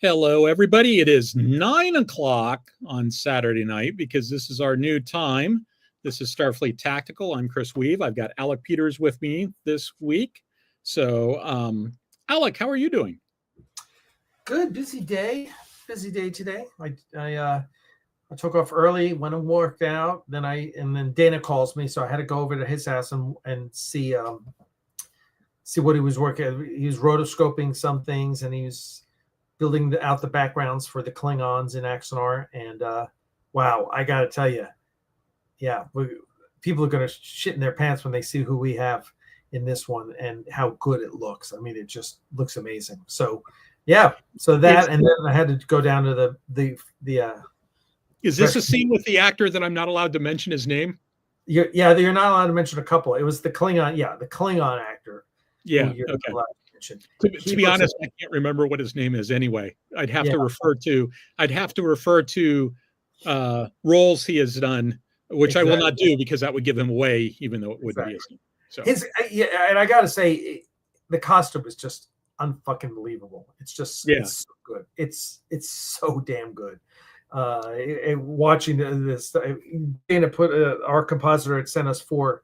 Hello, everybody. It is 9 o'clock on Saturday night because this is our new time. This is Starfleet Tactical. I'm Chris Weave. I've got Alec Peters with me this week. So, Alec, how are you doing? Good. Busy day today. I took off early, went and worked out. Then Dana calls me, so I had to go over to his house and see what he was working. He was rotoscoping some things, and he was building out the backgrounds for the Klingons in Axanar. And wow, I got to tell you, yeah, people are going to shit in their pants when they see who we have in this one and how good it looks. I mean, it just looks amazing. So, yeah. So that, and then I had to go down to the Is this a scene with the actor that I'm not allowed to mention his name? You're not allowed to mention a couple. It was the Klingon, the Klingon actor. Yeah. Okay. To be honest, I can't remember what his name is anyway. I'd have to refer to roles he has done, which exactly. I will not do because that would give him away, even though it wouldn't be his name. So and I gotta say, the costume is just unfucking believable. It's just it's so good. It's so damn good. Watching this, Dana put our compositor had sent us four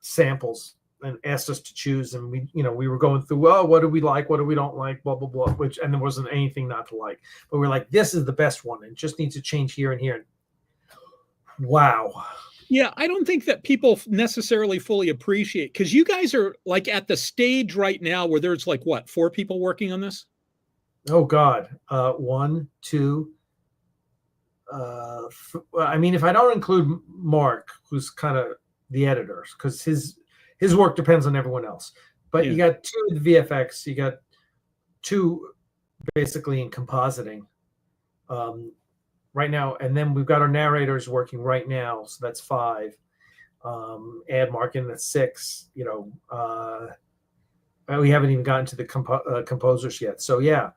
samples and asked us to choose, and we were going through, what do we like, what do we don't like, blah blah blah, and there wasn't anything not to like, but we're like, this is the best one, and just needs to change here and here. Wow. Yeah, I don't think that people necessarily fully appreciate, because you guys are like at the stage right now where there's like 4 people working on this. Oh God, 1, 2. I mean, if I don't include Mark, who's kind of the editor, because his work depends on everyone else. But you got 2 in the VFX, you got 2 basically in compositing right now, and then we've got our narrators working right now, so that's 5. Add Mark in, that's 6. We haven't even gotten to the composers yet. So yeah,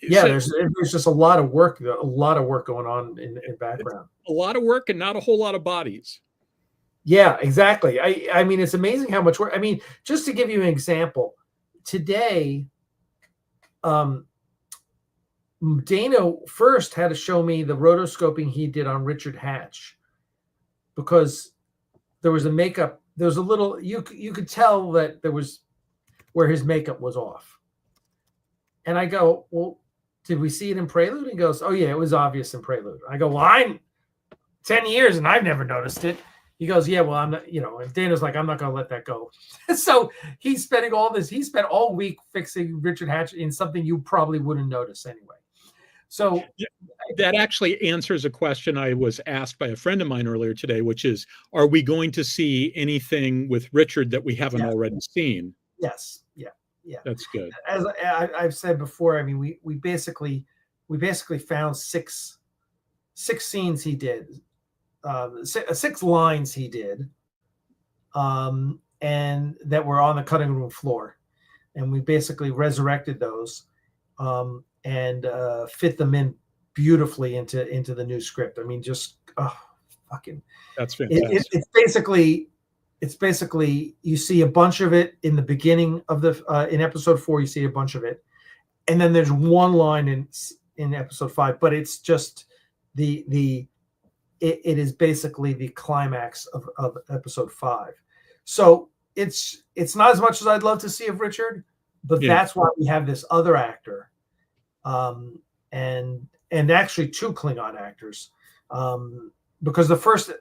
there's just a lot of work going on in background. A lot of work and not a whole lot of bodies. Yeah, exactly. I mean, it's amazing how much work. I mean, just to give you an example, today, Dana first had to show me the rotoscoping he did on Richard Hatch, because there was a makeup. There was a little, you could tell that there was where his makeup was off. And I go, well, did we see it in Prelude? He goes, oh yeah, it was obvious in Prelude. I go, well, I'm 10 years and I've never noticed it. He goes, yeah, well, I'm not, and Dana's like, I'm not going to let that go. So he's spending he spent all week fixing Richard Hatch in something you probably wouldn't notice anyway. So that actually answers a question I was asked by a friend of mine earlier today, which is, are we going to see anything with Richard that we haven't already seen? Yes. Yeah. That's good. As I've said before, I mean, we basically found six scenes he did. 6 lines he did, and that were on the cutting room floor, and we basically resurrected those and fit them in beautifully into the new script. I mean, just fucking. That's fantastic. It's basically you see a bunch of it in the beginning of the in episode 4. You see a bunch of it, and then there's one line in episode 5, but it's just it is basically the climax of episode 5. So it's not as much as I'd love to see of Richard, but that's why we have this other actor, and actually 2 Klingon actors, because the first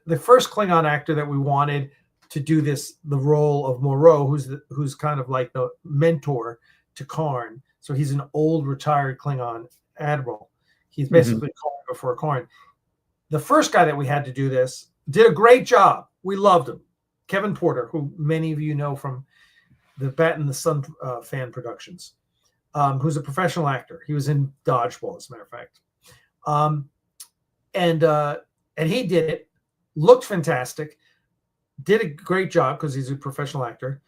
Klingon actor that we wanted to do the role of Moreau, who's kind of like the mentor to Karn. So he's an old retired Klingon admiral. He's basically Karn before Karn. The first guy that we had to do this did a great job. We loved him. Kevin Porter, who many of you know from the Bat and the Sun fan productions, who's a professional actor. He was in Dodgeball, as a matter of fact. And he did it, looked fantastic, did a great job because he's a professional actor,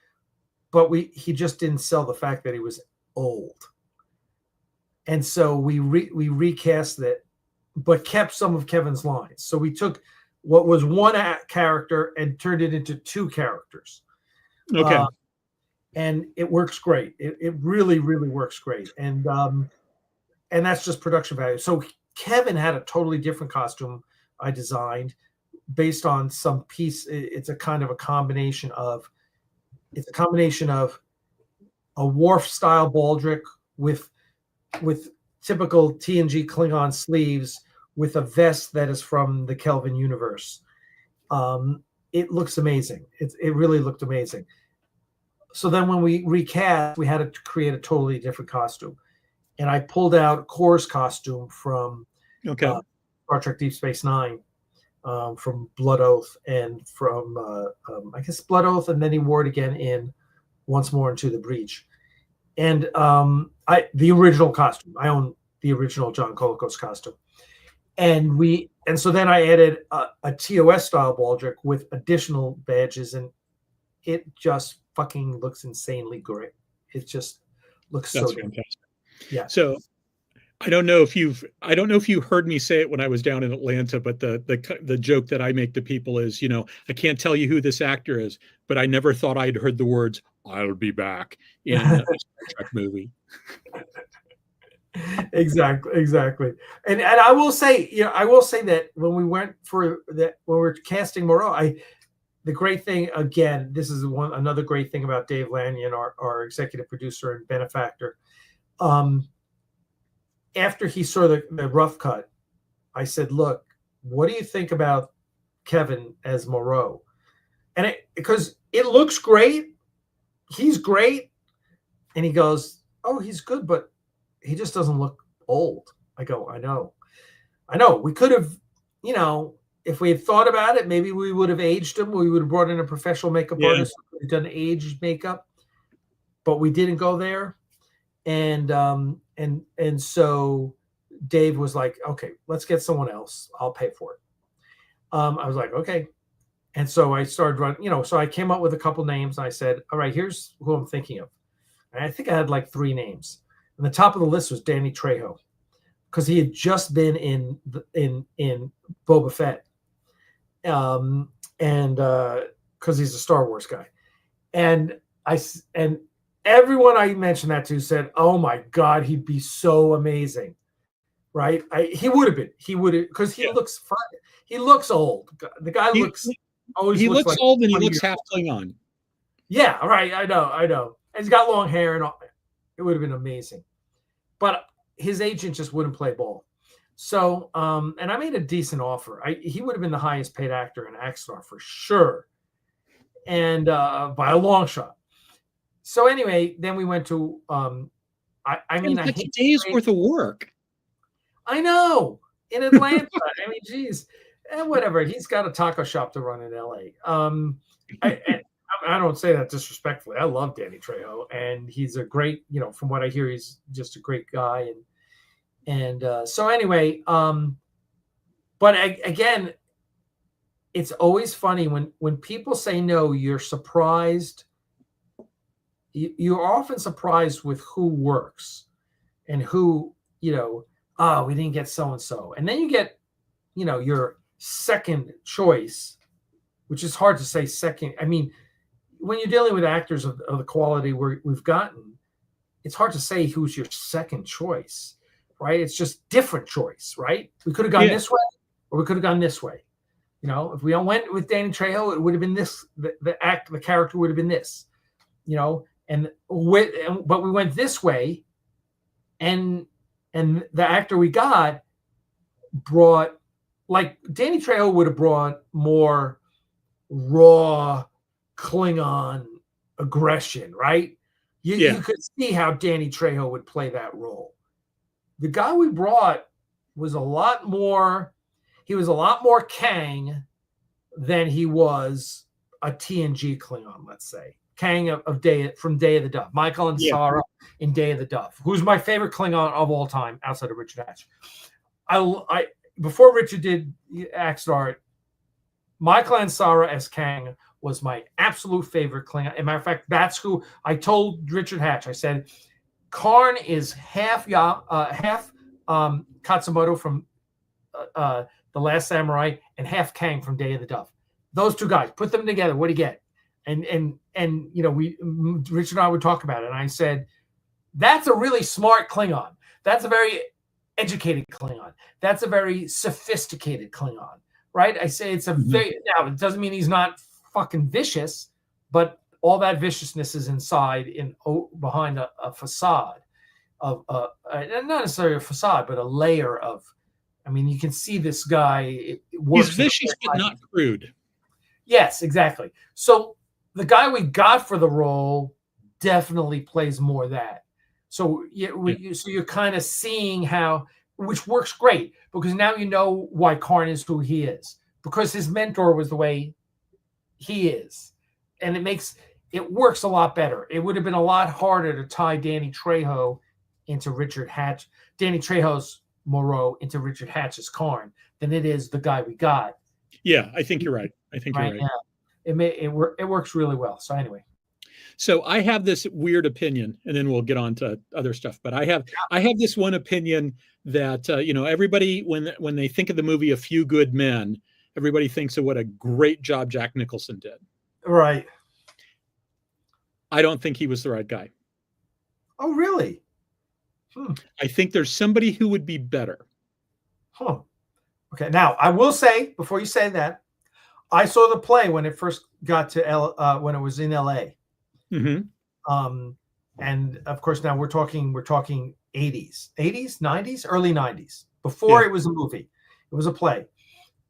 but he just didn't sell the fact that he was old. And so we recast it, but kept some of Kevin's lines. So we took what was one character and turned it into 2 characters. Okay. and it works great. It really, really works great. And that's just production value. So Kevin had a totally different costume I designed based on some piece. It's a kind of a combination of a Worf style baldric with typical TNG Klingon sleeves with a vest that is from the Kelvin universe. It looks amazing. It really looked amazing. So then when we recast, we had to create a totally different costume. And I pulled out Kor's costume from Star Trek Deep Space Nine, from Blood Oath, and from, I guess, Blood Oath, and then he wore it again in Once More Into the Breach. And the original costume. I own the original John Colicos costume. And so then I added a TOS style baldric with additional badges, and it just fucking looks insanely great. It just looks so fantastic. Yeah. So I don't know if you heard me say it when I was down in Atlanta, but the joke that I make to people is, I can't tell you who this actor is, but I never thought I'd heard the words "I'll be back" in a Star Trek movie. Exactly. And I will say, that when we went for that, when we were casting Moreau, the great thing, again, this is another great thing about Dave Lanyon, our executive producer and benefactor. After he saw the rough cut, I said, "Look, what do you think about Kevin as Moreau?" And because it looks great, he's great, and he goes, "Oh, he's good, but he just doesn't look old." I go, "I know. We could have, if we had thought about it, maybe we would have aged him. We would have brought in a professional makeup artist who had done aged makeup, but we didn't go there." And so Dave was like, "Okay, let's get someone else. I'll pay for it." I was like, "Okay." And so I started running, so I came up with a couple names. And I said, "All right, here's who I'm thinking of." And I think I had like 3 names. And the top of the list was Danny Trejo, because he had just been in Boba Fett, and because he's a Star Wars guy. And everyone I mentioned that to said, "Oh my God, he'd be so amazing," right? He would have been. He would have, because he looks fun. He looks old. The guy looks looks like old, and he looks half Klingon. Yeah, right. I know. And he's got long hair, and all. It would have been amazing. But his agent just wouldn't play ball. So, and I made a decent offer. He would have been the highest paid actor in Axanar for sure, and by a long shot. So anyway, then we went to, I hate a day's worth of work. I know, in Atlanta. Geez, and whatever. He's got a taco shop to run in LA. I don't say that disrespectfully. I love Danny Trejo, and he's a great, from what I hear, he's just a great guy. And so anyway, but again, it's always funny when people say no, you're surprised. You're often surprised with who works and who, oh, we didn't get so-and-so. And then you get, your second choice, which is hard to say second. I mean, when you're dealing with actors of the quality we've gotten, it's hard to say who's your second choice, right? It's just different choice, right? We could have gone this way, or we could have gone this way. If we went with Danny Trejo, it would have been this. The character would have been this, but we went this way, and the actor we got brought, like, Danny Trejo would have brought more raw Klingon aggression, right? You could see how Danny Trejo would play that role. The guy we brought was a lot more Kang than he was a TNG Klingon, let's say. Kang from Day of the Dove. Michael and Sarah in Day of the Dove, who's my favorite Klingon of all time outside of Richard Hatch. I before Richard did Axanar, Michael and Sarah as Kang was my absolute favorite Klingon. As a matter of fact, that's who I told Richard Hatch. I said, Karn is half Katsumoto from The Last Samurai and half Kang from Day of the Dove. Those two guys, put them together. What do you get? And you know, Richard and I would talk about it, and I said, that's a really smart Klingon. That's a very educated Klingon. That's a very sophisticated Klingon, right? I say it's a very, now it doesn't mean he's not fucking vicious, but all that viciousness is inside behind a facade of not necessarily a facade, but a layer of, I mean, you can see this guy. He's vicious, but not crude. Yes, exactly. So the guy we got for the role definitely plays more of that. So so you're kind of seeing how, which works great, because now you know why Karn is who he is, because his mentor was the way he is, and it works a lot better. It would have been a lot harder to tie Danny Trejo into Richard Hatch, Danny Trejo's Moreau into Richard Hatch's Karn, than it is the guy we got. Yeah, I think you're right. I think you're right. Now. It works really well. So anyway. So I have this weird opinion, and then we'll get on to other stuff. But I have this one opinion that you know, everybody, when they think of the movie A Few Good Men, everybody thinks of what a great job Jack Nicholson did. Right. I don't think he was the right guy. Oh, really? I think there's somebody who would be better. Huh. Okay. Now, I will say, before you say that, I saw the play when it first got to when it was in LA. Mm-hmm. And of course, now we're talking 80s, 90s, early 90s. Before it was a movie, it was a play.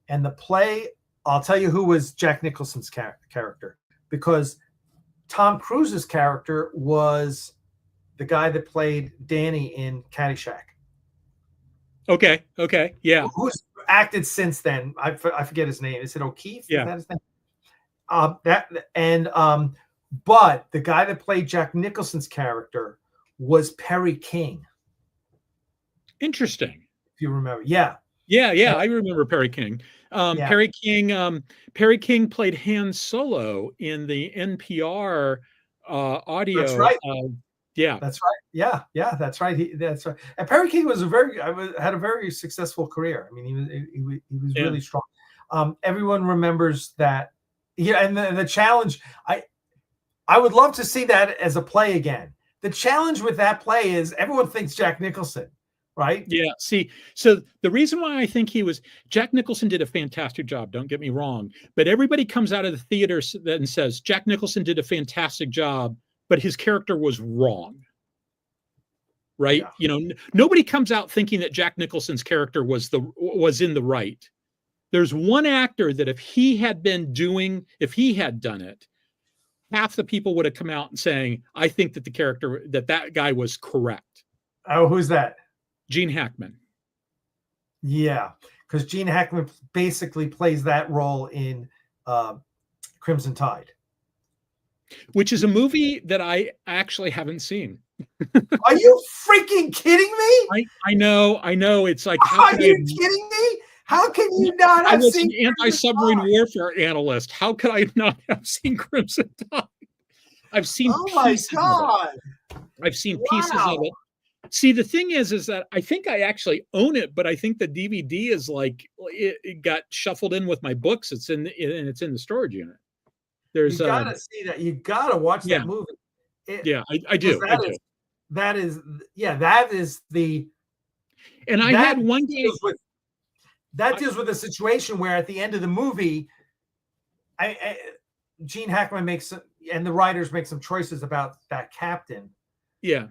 And the play, I'll tell you who was Jack Nicholson's character, because Tom Cruise's character was the guy that played Danny in Caddyshack. Okay, yeah. Who's acted since then? I forget his name. Is it O'Keefe? Yeah. Is that his name? But the guy that played Jack Nicholson's character was Perry King. Interesting. If you remember, yeah. I remember Perry King. Perry King played Han Solo in the NPR audio. That's right. Yeah, that's right. Yeah, that's right. That's right. And Perry King had a very successful career. I mean, he was really strong. Everyone remembers that. Yeah, and the challenge. I would love to see that as a play again. The challenge with that play is everyone thinks Jack Nicholson, right? Yeah. See, so the reason why I think Jack Nicholson did a fantastic job, don't get me wrong, but everybody comes out of the theater and says Jack Nicholson did a fantastic job, but his character was wrong. Right? Yeah. You know, nobody comes out thinking that Jack Nicholson's character was in the right. There's one actor that if he had done it, half the people would have come out and saying, I think that that guy was correct. Oh, who's that? Gene Hackman. Yeah, because Gene Hackman basically plays that role in Crimson Tide. Which is a movie that I actually haven't seen. Are you freaking kidding me? I know. It's like, are you kidding me? How can you not have seen an anti-submarine warfare analyst? How could I not have seen Crimson Tide? I've seen pieces of it. I've seen pieces of it. See, the thing is that I think I actually own it, but I think the DVD is like it got shuffled in with my books. It's in the storage unit. You gotta see that. You gotta watch that movie. I do. That is the. And I had one day. That deals with a situation where at the end of the movie, Gene Hackman and the writers make some choices about that captain. Yeah.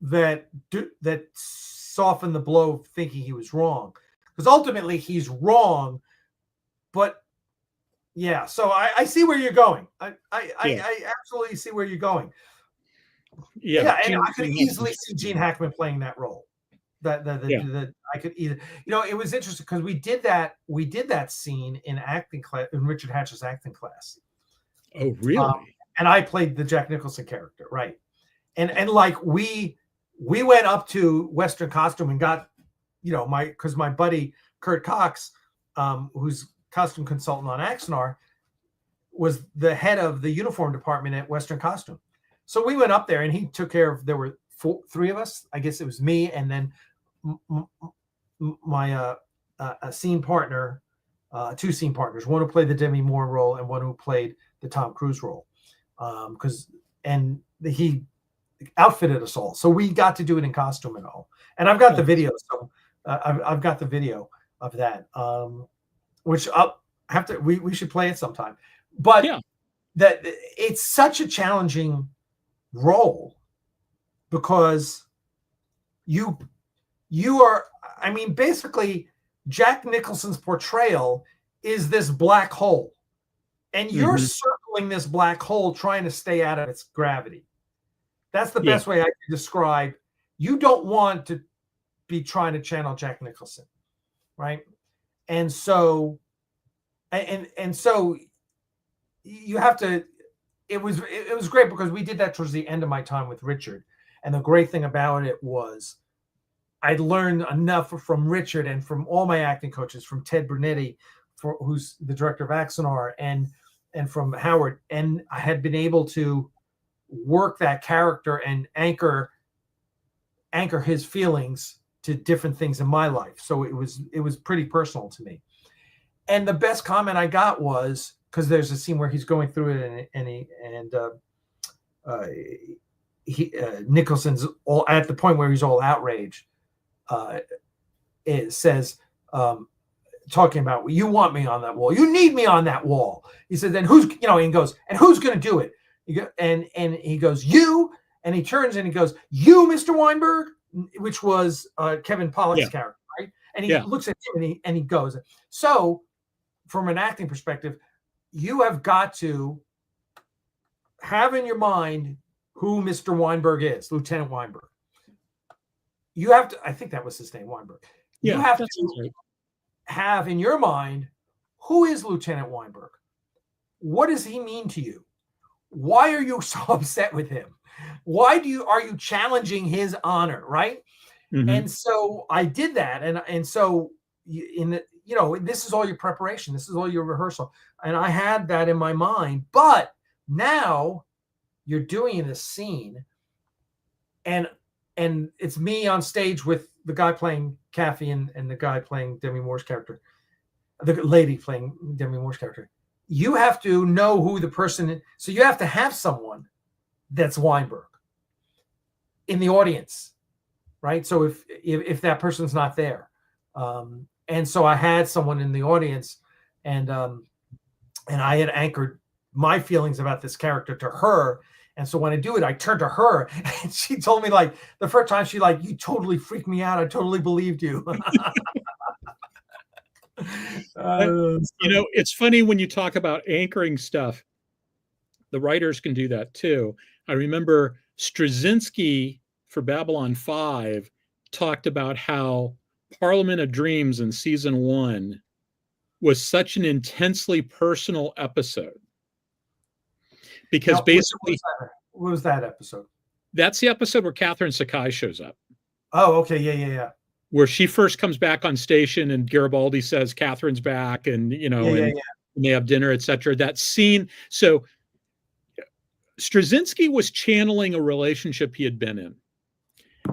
That soften the blow of thinking he was wrong, because ultimately he's wrong. But yeah, so I see where you're going. I absolutely see where you're going. Yeah, and I could easily see Gene Hackman playing that role. I could either, it was interesting because we did that scene in acting class, in Richard Hatch's acting class. Oh, really? And I played the Jack Nicholson character, right? And like we went up to Western Costume and got, because my buddy Kurt Cox, who's costume consultant on Axanar, was the head of the uniform department at Western Costume. So we went up there and he took care of. There were three of us. I guess it was me and then my scene partner, two scene partners, one who played the Demi Moore role and one who played the Tom Cruise role, and he outfitted us all, so we got to do it in costume and all. And I've got the video, so I've got the video of that, which I'll have to. We should play it sometime. But that it's such a challenging role because you are. I mean, basically, Jack Nicholson's portrayal is this black hole, and you're circling this black hole, trying to stay out of its gravity. That's the best way I can describe. You don't want to be trying to channel Jack Nicholson, right? And so, and so you have to. It was great because we did that towards the end of my time with Richard, and the great thing about it was I learned enough from Richard and from all my acting coaches, from Ted Brunetti, who's the director of Axanar, and from Howard, and I had been able to work that character and anchor his feelings to different things in my life. So it was pretty personal to me. And the best comment I got was, because there's a scene where he's going through it and Nicholson's all at the point where he's all outraged. It says, talking about, you want me on that wall, you need me on that wall. He said, then who's, and he goes, and who's going to do it? And he goes, you, and he turns and he goes, you, Mr. Weinberg, which was Kevin Pollak's character, right? And he looks at him and he goes. So, from an acting perspective, you have got to have in your mind who Mr. Weinberg is, Lieutenant Weinberg. You have to, I think that was his name, Weinberg. You have to have in your mind, who is Lieutenant Weinberg? What does he mean to you? Why are you so upset with him? Why are you challenging his honor, right? And so I did that, and so this is all your preparation, this is all your rehearsal, and I had that in my mind. But now you're doing this scene, and it's me on stage with the guy playing Kathy and the guy playing Demi Moore's character, the lady playing Demi Moore's character. You have to know who the person is. So you have to have someone that's Weinberg in the audience, right? So if that person's not there. And so I had someone in the audience, and I had anchored my feelings about this character to her. And so when I do it, I turned to her, and she told me, like, the first time, she like, you totally freaked me out. I totally believed you. It's funny when you talk about anchoring stuff. The writers can do that too. I remember Straczynski for Babylon 5 talked about how Parliament of Dreams in season 1 was such an intensely personal episode. Because basically, what was that episode? That's the episode where Catherine Sakai shows up. Oh, okay. Yeah. Where she first comes back on station and Garibaldi says Catherine's back, and and they have dinner, etc. That scene. So Straczynski was channeling a relationship he had been in.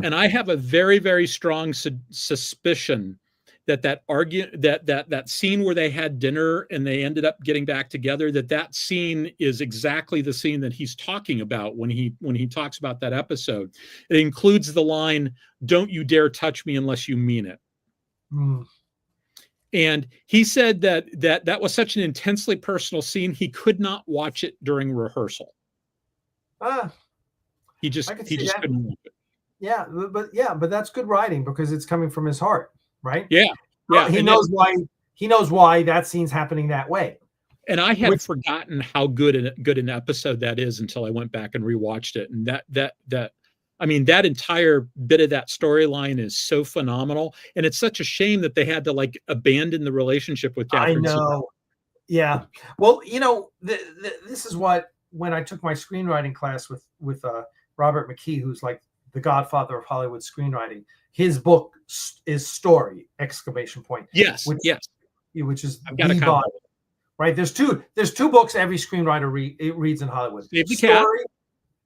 And I have a very, very strong suspicion that scene where they had dinner and they ended up getting back together, that scene is exactly the scene that he's talking about when he talks about that episode. It includes the line, "Don't you dare touch me unless you mean it." And he said that was such an intensely personal scene, he could not watch it during rehearsal. He just couldn't watch it. Yeah, but that's good writing because it's coming from his heart, right? Yeah. He knows why that scene's happening that way. And I had forgotten how good an episode that is until I went back and rewatched it. And that entire bit of that storyline is so phenomenal. And it's such a shame that they had to abandon the relationship with Catherine. I know. Yeah. Well, this is what, when I took my screenwriting class with Robert McKee, who's like the godfather of Hollywood screenwriting, his book is Story! Yes. Which is the Bible, right? There's two books every screenwriter reads in Hollywood: Save the Cat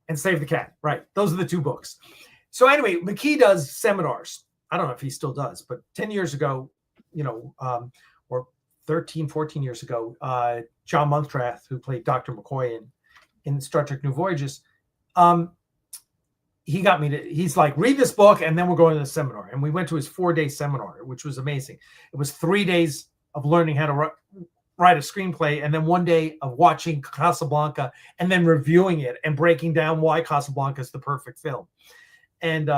and Save the Cat. Right, those are the two books. So anyway, McKee does seminars. I don't know if he still does, but 10 years ago, or 13, 14 years ago, John Muntrath, who played Dr. McCoy in Star Trek New Voyages, he got me to, he's like, read this book and then we're going to the seminar. And we went to his 4-day seminar, which was amazing. It was 3 days of learning how to write a screenplay, and then 1 day of watching Casablanca and then reviewing it and breaking down why Casablanca is the perfect film. And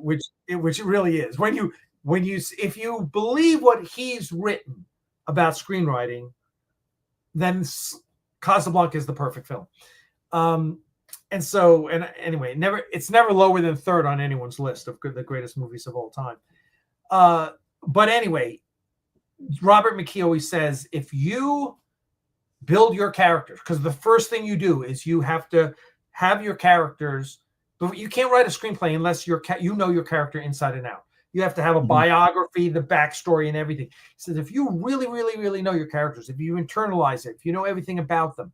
which it really is. If you believe what he's written about screenwriting, then Casablanca is the perfect film. Anyway, it's never lower than third on anyone's list of the greatest movies of all time. But anyway, Robert McKee always says, if you build your characters, because the first thing you do is you have to have your characters, but you can't write a screenplay unless you know your character inside and out. You have to have a biography, the backstory, and everything. He says, if you really, really, really know your characters, if you internalize it, if you know everything about them,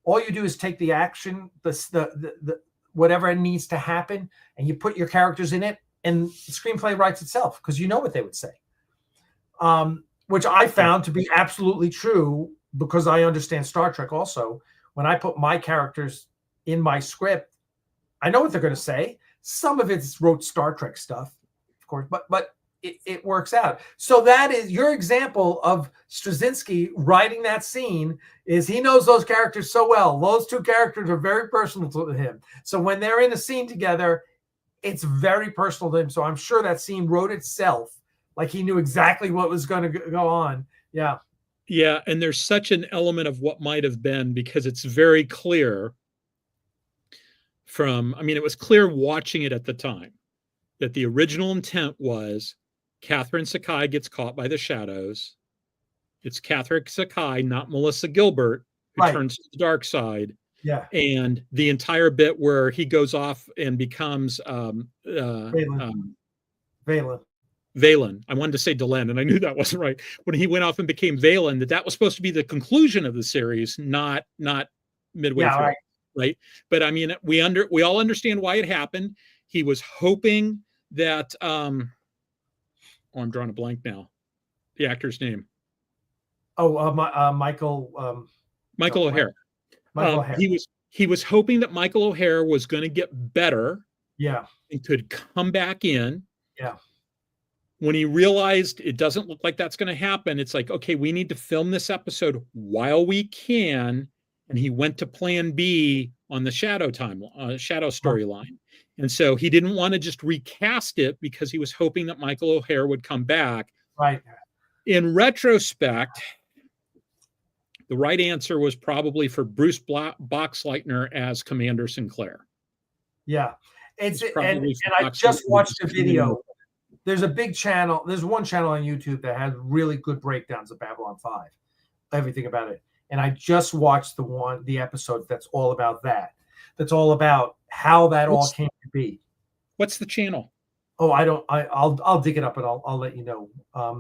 all you do is take the action, the whatever needs to happen, and you put your characters in it, and the screenplay writes itself because you know what they would say. Which I found to be absolutely true because I understand Star Trek also. When I put my characters in my script, I know what they're going to say. Some of it's wrote Star Trek stuff, of course, but it works out. So that is your example of Straczynski writing that scene. Is he knows those characters so well. Those two characters are very personal to him. So when they're in a scene together, it's very personal to him. So I'm sure that scene wrote itself. Like he knew exactly what was going to go on. Yeah. Yeah. And there's such an element of what might have been, because it's very clear it was clear watching it at the time that the original intent was Catherine Sakai gets caught by the shadows. It's Catherine Sakai, not Melissa Gilbert, who turns to the dark side. Yeah. And the entire bit where he goes off and becomes Valen. I wanted to say Delenn, and I knew that wasn't right. When he went off and became Valen, that was supposed to be the conclusion of the series, not midway through. Right. But I mean, we all understand why it happened. He was hoping that I'm drawing a blank now. The actor's name. Michael O'Hare. Michael O'Hare. He was hoping that Michael O'Hare was going to get better. Yeah. And could come back in. Yeah. When he realized it doesn't look like that's going to happen, it's like, okay, we need to film this episode while we can. And he went to plan B on the shadow storyline. And so he didn't want to just recast it because he was hoping that Michael O'Hare would come back. Right. In retrospect, the right answer was probably for Bruce Boxleitner as Commander Sinclair. Yeah. And I just watched a video. There's a big channel. There's one channel on YouTube that has really good breakdowns of Babylon 5, everything about it. And I just watched the episode that's all about that. That's all about how that all came to be. What's the channel? Oh, I'll dig it up and I'll let you know.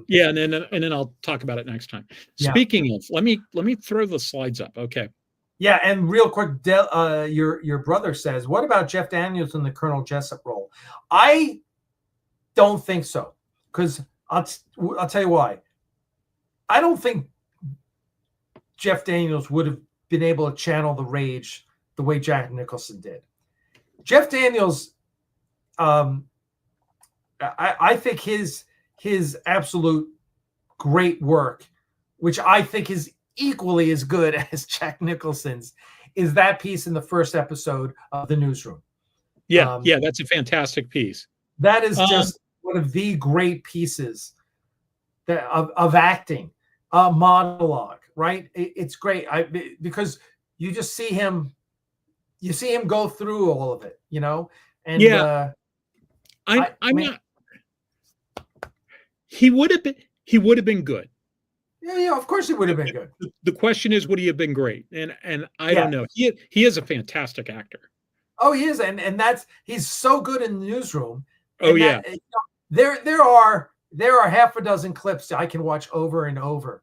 Yeah, and then I'll talk about it next time. Yeah. Speaking of, let me throw the slides up. Okay. Yeah, and real quick, your brother says, what about Jeff Daniels in the Colonel Jessup role? I don't think so, because I'll tell you why. I don't think Jeff Daniels would have been able to channel the rage the way Jack Nicholson did. Jeff Daniels, I think his absolute great work, which I think is equally as good as Jack Nicholson's, is that piece in the first episode of The Newsroom. Yeah, that's a fantastic piece. That is just one of the great pieces of acting, monologue. Right? It's great. Because you just see him. You see him go through all of it. You know. And yeah, I'm not. He would have been good. Yeah. Of course, he would have been good. The question is, would he have been great? And I don't know. He is a fantastic actor. Oh, he is, and he's so good in The Newsroom. Oh yeah. There are half a dozen clips I can watch over and over.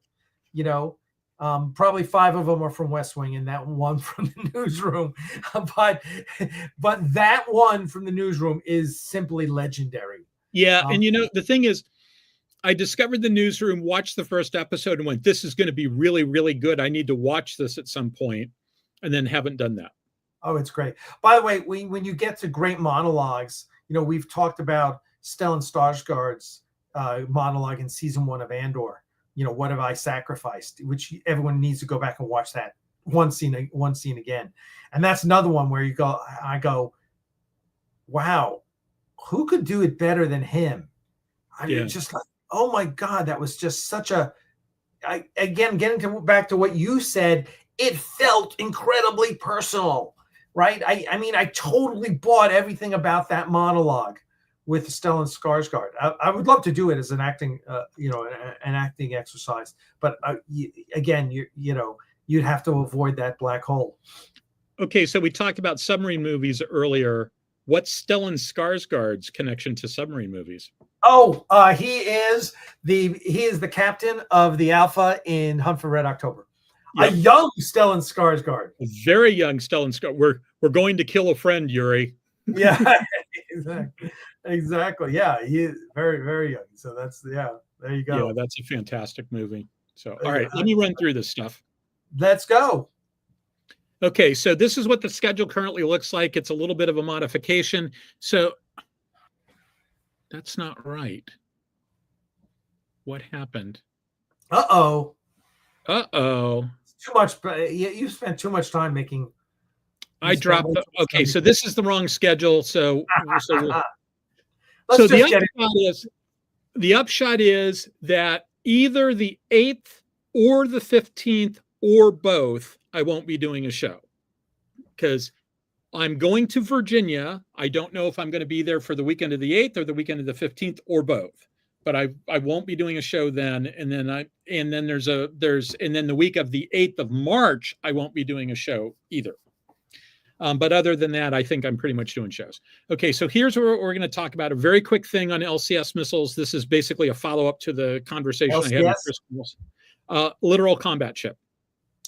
You know. Probably 5 of them are from West Wing and that one from The Newsroom. but that one from The Newsroom is simply legendary. Yeah. And the thing is, I discovered the newsroom, watched the first episode, and went, "This is going to be really, really good. I need to watch this at some point," and then haven't done that. Oh, it's great. By the way, when you get to great monologues, we've talked about Stellan Skarsgård's monologue in season 1 of Andor. What have I sacrificed? Which everyone needs to go back and watch that one scene again. And that's another one where I go, wow, who could do it better than him? Just like, oh my God, that was just such again, getting back to what you said, it felt incredibly personal, right? I mean, I totally bought everything about that monologue with Stellan Skarsgård. I would love to do it as an acting, an acting exercise. But again, you'd have to avoid that black hole. Okay, so we talked about submarine movies earlier. What's Stellan Skarsgård's connection to submarine movies? Oh, he is the captain of the Alpha in Hunt for Red October. Yep. A young Stellan Skarsgård. A very young Stellan Skarsgård. We're going to kill a friend, Yuri. Yeah, exactly. Yeah, he is very, very young. So there you go. Yeah, that's a fantastic movie. So, all right, let me run through this stuff. Let's go. Okay, so this is what the schedule currently looks like. It's a little bit of a modification. So that's not right. What happened? Uh-oh. Too much. You spent too much time making. I dropped. Okay, so this is the wrong schedule. So the upshot is that either the 8th or the 15th or both, I won't be doing a show because I'm going to Virginia. I don't know if I'm going to be there for the weekend of the 8th or the weekend of the 15th or both, but I won't be doing a show then. And then the week of the 8th of March, I won't be doing a show either. But other than that, I think I'm pretty much doing shows. Okay, so here's what we're going to talk about. A very quick thing on LCS missiles. This is basically a follow-up to the conversation I had with Chris. Littoral combat ship.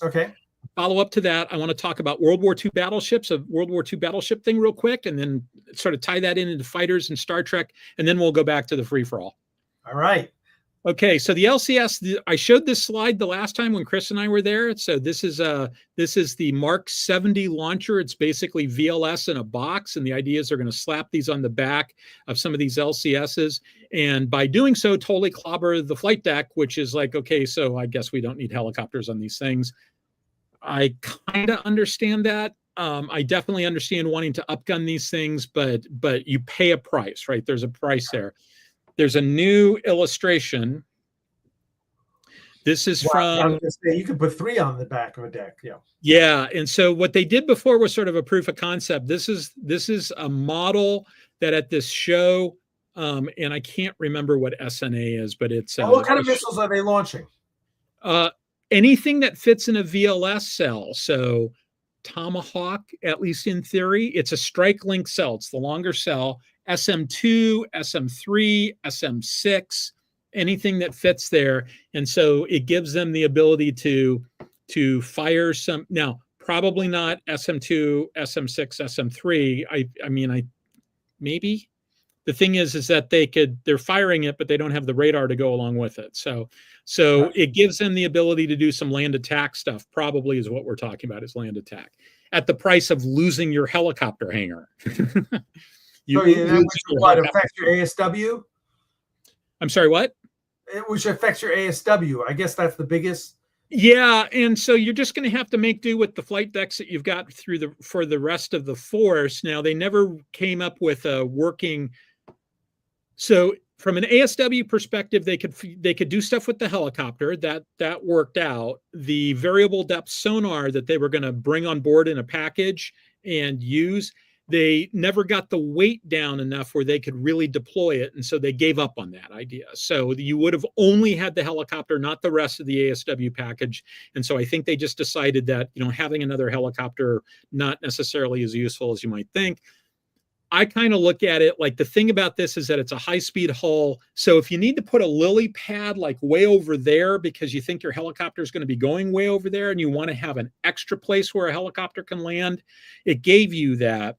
Okay. Follow up to that, I want to talk about World War II battleships, a World War II battleship thing real quick, and then sort of tie that into fighters and Star Trek, and then we'll go back to the free-for-all. All right. Okay, so the LCS, I showed this slide the last time when Chris and I were there. So this is the Mark 70 launcher. It's basically VLS in a box, and the idea is they're going to slap these on the back of some of these LCSs, and by doing so, totally clobber the flight deck, which is like, okay, so I guess we don't need helicopters on these things. I kind of understand that. I definitely understand wanting to upgun these things, but you pay a price, right? There's a price there. There's a new illustration. This is from. You could put 3 on the back of a deck. Yeah. Yeah, and so what they did before was sort of a proof of concept. This is a model that at this show, and I can't remember what SNA is, but it's. What kind of missiles are they launching? Anything that fits in a VLS cell. So Tomahawk, at least in theory, it's a strike link cell. It's the longer cell. SM2, SM3, SM6, anything that fits there. And so it gives them the ability to fire some. Now, probably not SM2, SM6, SM3. I mean, maybe. The thing is that they're firing it, but they don't have the radar to go along with it. So it gives them the ability to do some land attack stuff, probably is what we're talking about, is land attack at the price of losing your helicopter hangar. What affects your ASW? I'm sorry, what? Which affects your ASW. I guess that's the biggest. Yeah, and so you're just going to have to make do with the flight decks that you've got for the rest of the force. Now, they never came up with a working. So from an ASW perspective, they could do stuff with the helicopter. That worked out. The variable depth sonar that they were going to bring on board in a package and use, they never got the weight down enough where they could really deploy it. And so they gave up on that idea. So you would have only had the helicopter, not the rest of the ASW package. And so I think they just decided that, having another helicopter, not necessarily as useful as you might think. I kind of look at it like the thing about this is that it's a high-speed hull. So if you need to put a lily pad like way over there because you think your helicopter is going to be going way over there and you want to have an extra place where a helicopter can land, it gave you that.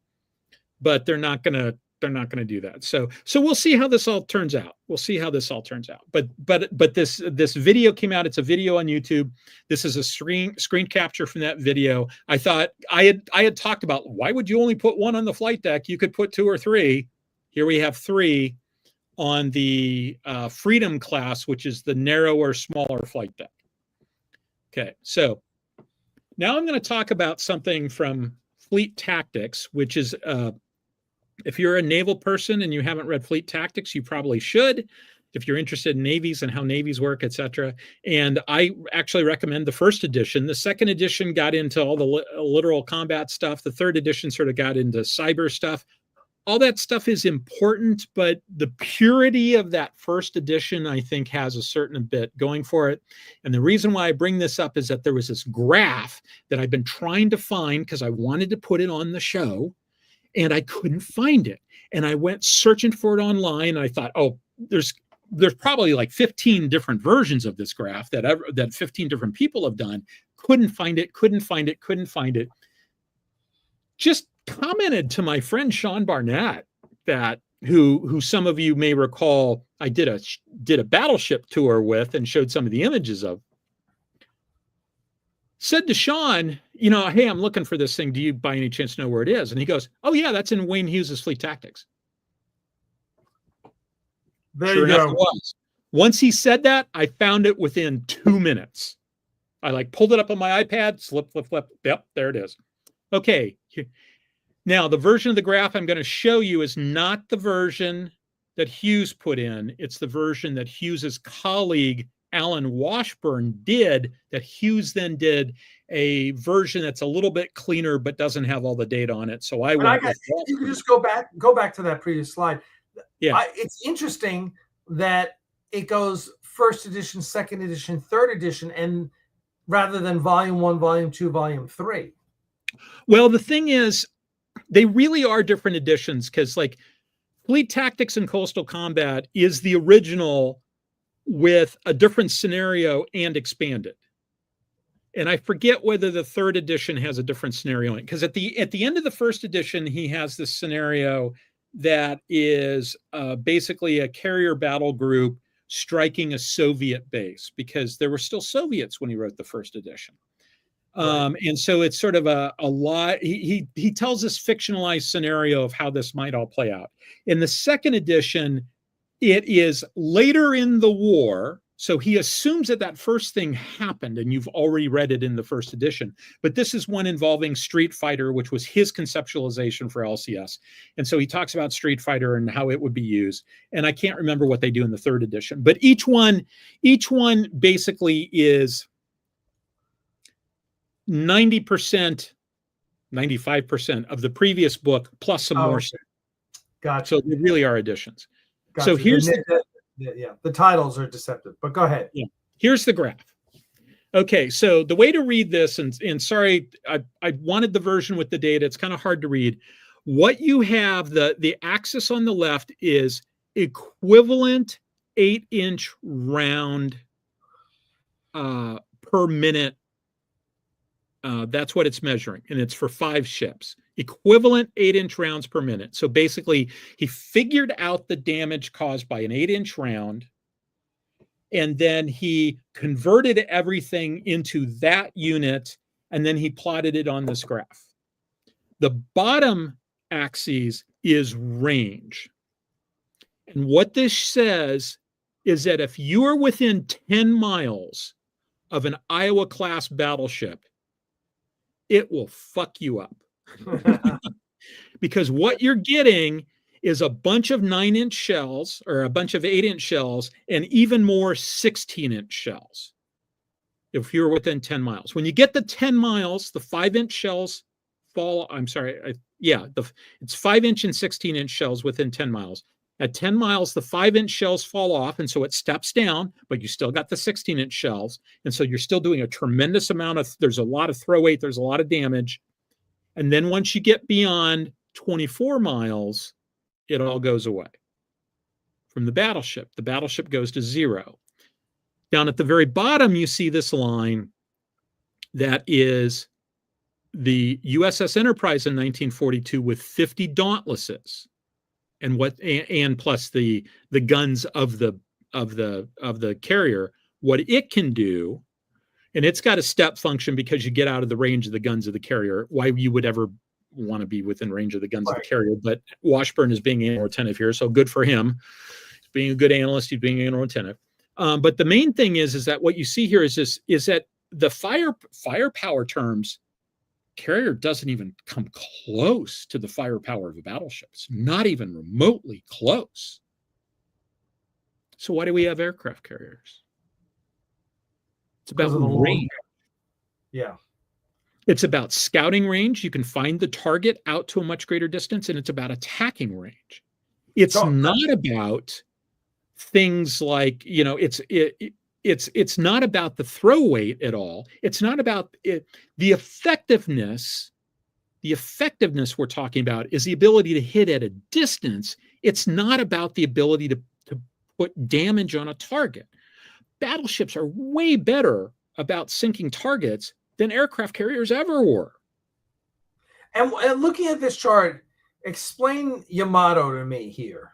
But they're not going to not going to do that. So we'll see how this all turns out. We'll see how this all turns out. But this video came out. It's a video on YouTube. This is a screen capture from that video. I thought I had talked about, why would you only put one on the flight deck? You could put 2 or 3. Here we have 3 on the Freedom class, which is the narrower, smaller flight deck. Okay, so now I'm going to talk about something from Fleet Tactics, which is, if you're a naval person and you haven't read Fleet Tactics, you probably should, if you're interested in navies and how navies work, etc. And I actually recommend the first edition. The second edition got into all the literal combat stuff. The third edition sort of got into cyber stuff. All that stuff is important, but the purity of that first edition, I think, has a certain bit going for it. And the reason why I bring this up is that there was this graph that I've been trying to find because I wanted to put it on the show, and I couldn't find it. And I went searching for it online, and I thought, oh, there's probably like 15 different versions of this graph that 15 different people have done. Couldn't find it. Just commented to my friend Sean Barnett, that who some of you may recall I did a battleship tour with and showed some of the images of. Said to Sean, hey, I'm looking for this thing. Do you by any chance know where it is? And he goes, oh yeah, that's in Wayne Hughes's Fleet Tactics. There you go. It was. Once he said that, I found it within 2 minutes. I pulled it up on my iPad, flip. Yep, there it is. Okay. Now, the version of the graph I'm going to show you is not the version that Hughes put in. It's the version that Hughes's colleague, Alan Washburn, did, that Hughes then did a version that's a little bit cleaner but doesn't have all the data on it. So you can just go back to that previous slide. Yeah. It's interesting that it goes first edition, second edition, third edition, and rather than volume 1, volume 2, volume 3. Well, the thing is, they really are different editions, because Fleet Tactics and Coastal Combat is the original with a different scenario and expanded. And I forget whether the third edition has a different scenario in it, because at the end of the first edition, he has this scenario that is basically a carrier battle group striking a Soviet base, because there were still Soviets when he wrote the first edition. And so it's sort of a lot. He tells this fictionalized scenario of how this might all play out. In the second edition, it is later in the war. So he assumes that first thing happened, and you've already read it in the first edition. But this is one involving Street Fighter, which was his conceptualization for LCS. And so he talks about Street Fighter and how it would be used. And I can't remember what they do in the third edition. But each one basically is 90%, 95% of the previous book plus some more. Gotcha. So they really are additions. Gotcha. So here's the titles are deceptive, but go ahead. Yeah. Here's the graph. Okay, so the way to read this, and sorry, I wanted the version with the data. It's kind of hard to read. What you have, the axis on the left is equivalent 8-inch round per minute. That's what it's measuring, and it's for 5 ships. Equivalent 8-inch rounds per minute. So basically, he figured out the damage caused by an 8-inch round, and then he converted everything into that unit, and then he plotted it on this graph. The bottom axis is range. And what this says is that if you are within 10 miles of an Iowa-class battleship, it will fuck you up. Because what you're getting is a bunch of 9-inch shells or a bunch of 8-inch shells and even more 16-inch shells if you're within 10 miles. When you get to 10 miles, the 5-inch shells fall. I'm sorry. It's 5-inch and 16-inch shells within 10 miles. At 10 miles, the 5-inch shells fall off, and so it steps down, but you still got the 16-inch shells. And so you're still doing a tremendous amount of, there's a lot of throw weight, there's a lot of damage. And then once you get beyond 24 miles, it all goes away from the battleship. The battleship goes to 0. Down at the very bottom, you see this line that is the USS Enterprise in 1942 with 50 Dauntlesses. and plus the guns of the carrier, what it can do, and it's got a step function because you get out of the range of the guns of the carrier. Why you would ever want to be within range of the guns of the carrier? But Washburn is being analytical attentive here, so good for him. He's being a good analyst. He's being analytical attentive. But the main thing is that what you see here is that the firepower terms, carrier doesn't even come close to the firepower of the battleships, not even remotely close. So why do we have aircraft carriers? It's about range. Yeah. It's about scouting range. You can find the target out to a much greater distance, and it's about attacking range. It's not about things like, it's not about the throw weight at all. It's not about it. The effectiveness we're talking about is the ability to hit at a distance. It's not about the ability to put damage on a target. Battleships are way better about sinking targets than aircraft carriers ever were. And looking at this chart, explain Yamato to me here.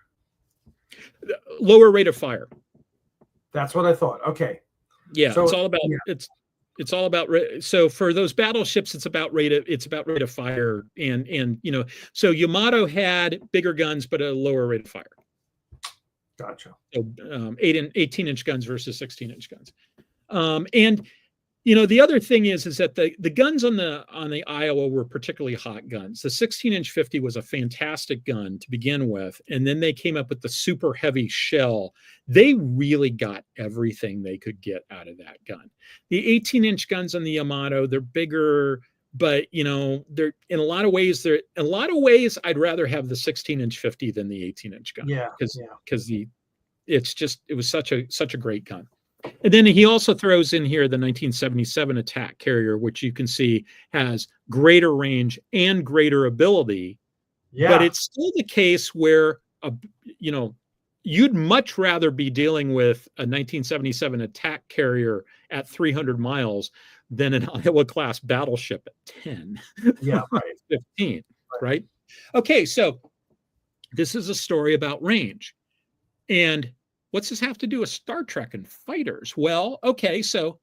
Lower rate of fire. That's what I thought. Okay. Yeah, so, it's all about it's all about. So for those battleships, it's about rate of fire, and so Yamato had bigger guns but a lower rate of fire. Gotcha. So 18-inch guns versus 16-inch guns. And the other thing is that the guns on the Iowa were particularly hot guns. The 16-inch 50 was a fantastic gun to begin with, and then they came up with the super heavy shell. They really got everything they could get out of that gun. The 18-inch guns on the Yamato, they're bigger, but they're in a lot of ways I'd rather have the 16-inch 50 than the 18-inch gun. Yeah, because it was such a great gun. And then he also throws in here the 1977 attack carrier, which you can see has greater range and greater ability. Yeah. But it's still the case where you'd much rather be dealing with a 1977 attack carrier at 300 miles than an Iowa class battleship at 10. Yeah, right. 15, right? Okay, so this is a story about range. And what's this have to do with Star Trek and fighters? Well, okay, so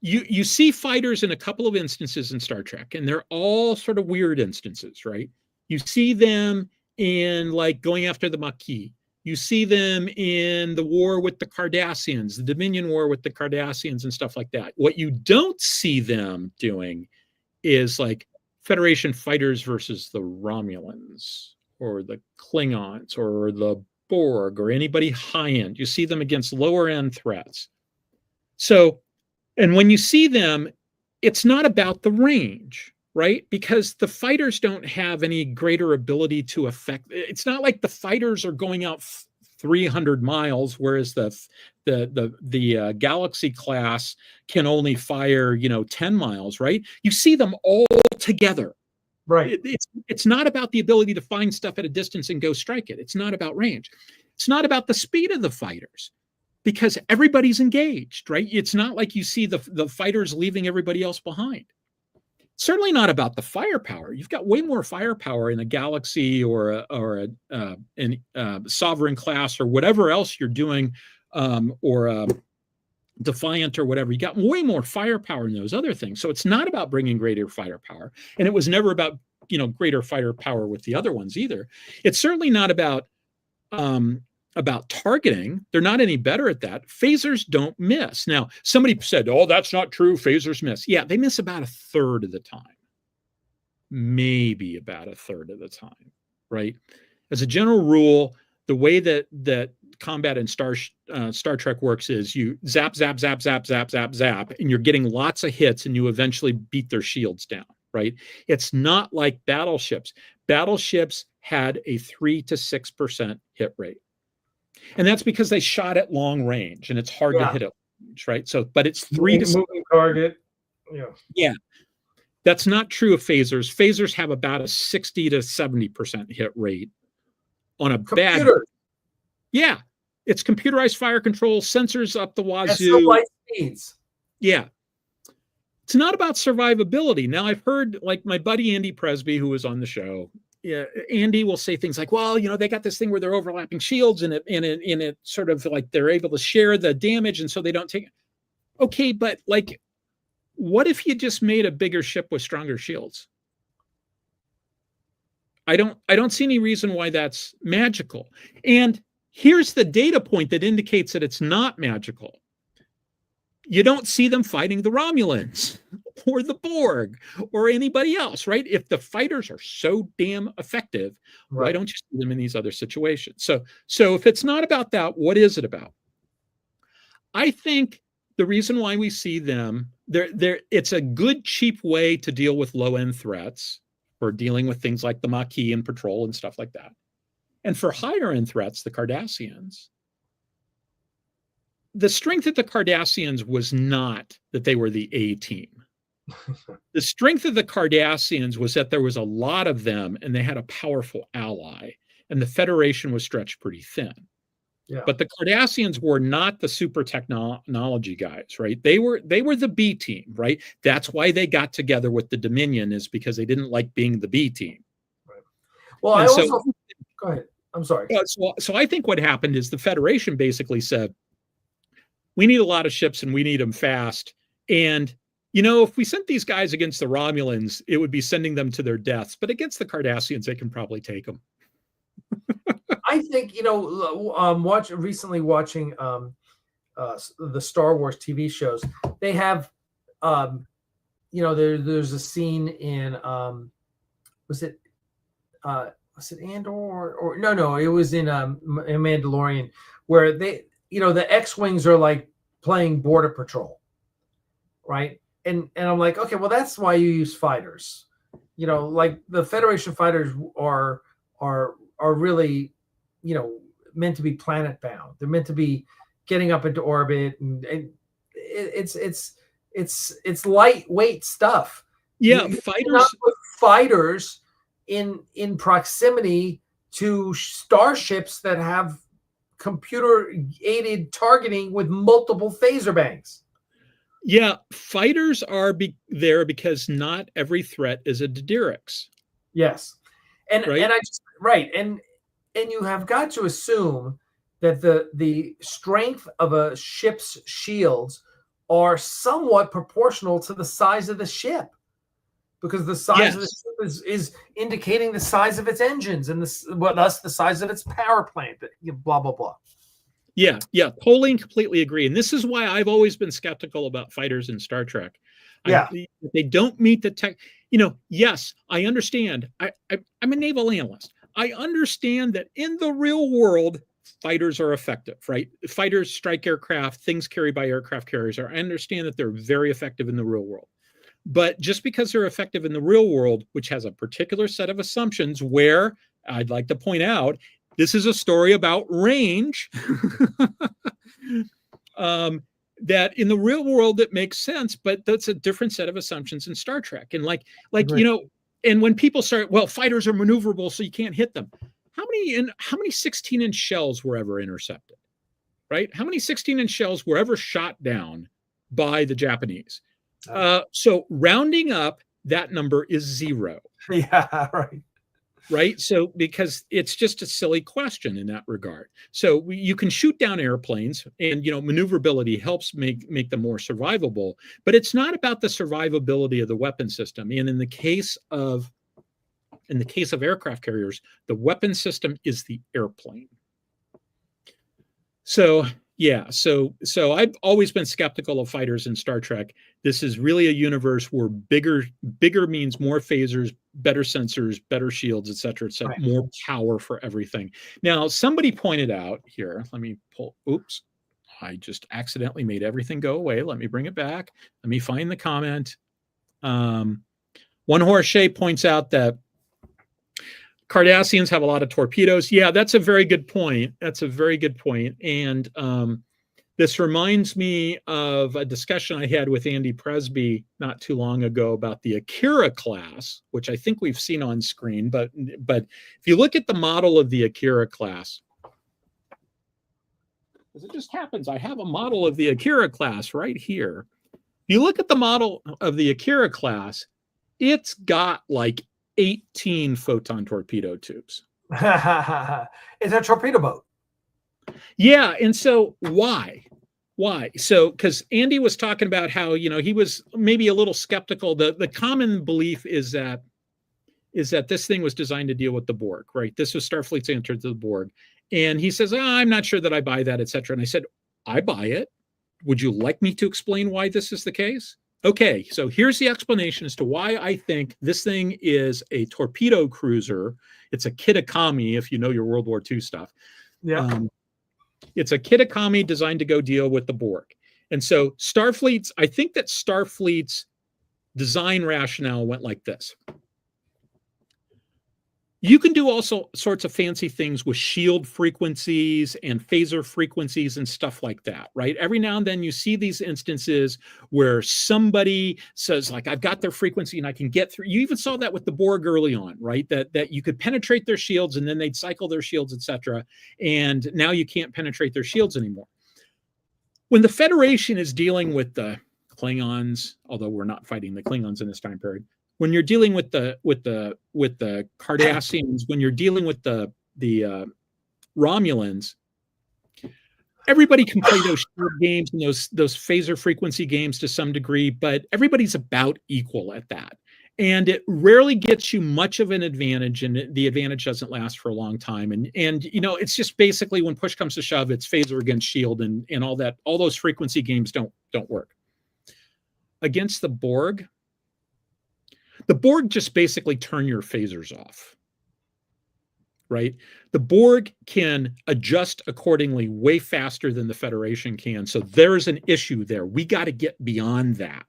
you see fighters in a couple of instances in Star Trek, and they're all sort of weird instances, right? You see them in like going after the Maquis. You see them in the war with the Cardassians, the Dominion War with the Cardassians and stuff like that. What you don't see them doing is like Federation fighters versus the Romulans or the Klingons or the Borg or anybody high end. You see them against lower end threats. So, and when you see them, it's not about the range, right? Because the fighters don't have any greater ability to affect. It's not like the fighters are going out 300 miles, whereas the Galaxy class can only fire 10 miles, right? You see them all together. Right. It's not about the ability to find stuff at a distance and go strike it. It's not about range. It's not about the speed of the fighters because everybody's engaged, right? It's not like you see the fighters leaving everybody else behind. Certainly not about the firepower. You've got way more firepower in a Galaxy or a Sovereign class or whatever else you're doing, or a Defiant or whatever. You got way more firepower in those other things. So it's not about bringing greater firepower, and it was never about greater firepower with the other ones either. It's certainly not about targeting. They're not any better at that. Phasers don't miss. Now, somebody said, "Oh, that's not true. Phasers miss." Yeah, they miss about a third of the time, maybe about a third of the time, right? As a general rule, the way that combat in Star Trek works is you zap, zap, zap, zap, zap, zap, zap, and you're getting lots of hits and you eventually beat their shields down, right? It's not like battleships. Battleships had a 3 to 6% hit rate. And that's because they shot at long range and it's hard to hit at range, right? So, but it's 3 to 6 moving target. Yeah. That's not true of phasers. Phasers have about a 60 to 70% hit rate on a bad. Yeah, it's computerized fire control, sensors up the wazoo. Light speeds. Yeah. It's not about survivability. Now, I've heard, like my buddy Andy Presby, who was on the show, Andy will say things like, well, they got this thing where they're overlapping shields and it sort of like they're able to share the damage. And so they don't take. Okay. But like, what if you just made a bigger ship with stronger shields? I don't see any reason why that's magical. And here's the data point that indicates that it's not magical. You don't see them fighting the Romulans or the Borg or anybody else, right? If the fighters are so damn effective, why don't you see them in these other situations? So if it's not about that, what is it about? I think the reason why we see them, it's a good, cheap way to deal with low-end threats for dealing with things like the Maquis and Patrol and stuff like that. And for higher-end threats, the Cardassians, the strength of the Cardassians was not that they were the A team. The strength of the Cardassians was that there was a lot of them and they had a powerful ally, and the Federation was stretched pretty thin. Yeah. But the Cardassians were not the super technology guys, right? They were the B team, right? That's why they got together with the Dominion, is because they didn't like being the B team. Right. Well, go ahead. I'm sorry. So I think what happened is the Federation basically said, we need a lot of ships and we need them fast. And, if we sent these guys against the Romulans, it would be sending them to their deaths. But against the Cardassians, they can probably take them. I think, recently watching the Star Wars TV shows, they have, there's a scene in, was it Andor or no, it was in Mandalorian, where they, the X-Wings are like playing border patrol, right? And I'm like, okay, well, that's why you use fighters. Like the Federation fighters are really, meant to be planet bound. They're meant to be getting up into orbit, and it's lightweight stuff. Yeah, fighters in proximity to starships that have computer aided targeting with multiple phaser banks. Yeah, fighters are there because not every threat is a Diderix. Yes, and you have got to assume that the strength of a ship's shields are somewhat proportional to the size of the ship, because the size of the ship is indicating the size of its engines and thus the size of its power plant. Blah blah blah. Yeah, totally and completely agree. And this is why I've always been skeptical about fighters in Star Trek. Yeah, they don't meet the tech. Yes, I understand. I'm a naval analyst. I understand that in the real world, fighters are effective, right? Fighters strike aircraft, things carried by aircraft carriers. I understand that they're very effective in the real world. But just because they're effective in the real world, which has a particular set of assumptions, where I'd like to point out, this is a story about range, that in the real world, it makes sense, but that's a different set of assumptions in Star Trek. And right. And when people start, well, fighters are maneuverable, so you can't hit them. How many 16-inch shells were ever intercepted, right? How many 16-inch shells were ever shot down by the Japanese? So rounding up, that number is 0. Yeah, right. Right. So because it's just a silly question in that regard. So you can shoot down airplanes, and maneuverability helps make them more survivable, but it's not about the survivability of the weapon system. And in the case of aircraft carriers, the weapon system is the airplane. So I've always been skeptical of fighters in Star Trek. This is really a universe where bigger means more phasers, better sensors, better shields, et cetera, right. More power for everything. Now, somebody pointed out here, let me pull, oops, I just accidentally made everything go away. Let me bring it back. Let me find the comment. One Horse Shea points out that Cardassians have a lot of torpedoes. Yeah, that's a very good point. And this reminds me of a discussion I had with Andy Presby not too long ago about the Akira class, which I think we've seen on screen. But if you look at the model of the Akira class, as it just happens, I have a model of the Akira class right here. If you look at the model of the Akira class, it's got like 18 photon torpedo tubes. It's a torpedo boat. Yeah, and so why? So because Andy was talking about how, he was maybe a little skeptical. The common belief is that this thing was designed to deal with the Borg, right? This was Starfleet's answer to the Borg. And he says, I'm not sure that I buy that, etc. And I said, I buy it. Would you like me to explain why this is the case? Okay, so here's the explanation as to why I think this thing is a torpedo cruiser. It's a Kitakami, if you know your World War II stuff. Yeah. It's a Kitakami designed to go deal with the Borg. And so I think that Starfleet's design rationale went like this. You can do all sorts of fancy things with shield frequencies and phaser frequencies and stuff like that, right? Every now and then you see these instances where somebody says, like, I've got their frequency and I can get through. You even saw that with the Borg early on, right? That you could penetrate their shields and then they'd cycle their shields, etc. And now you can't penetrate their shields anymore. When the Federation is dealing with the Klingons, although we're not fighting the Klingons in this time period, when you're dealing with the Cardassians, when you're dealing with the Romulans, everybody can play those shield games and those phaser frequency games to some degree, but everybody's about equal at that. And it rarely gets you much of an advantage, and the advantage doesn't last for a long time. And it's just basically when push comes to shove, it's phaser against shield and all that. All those frequency games don't work. Against the Borg just basically turn your phasers off, right? The Borg can adjust accordingly way faster than the Federation can. So there's an issue there. We got to get beyond that.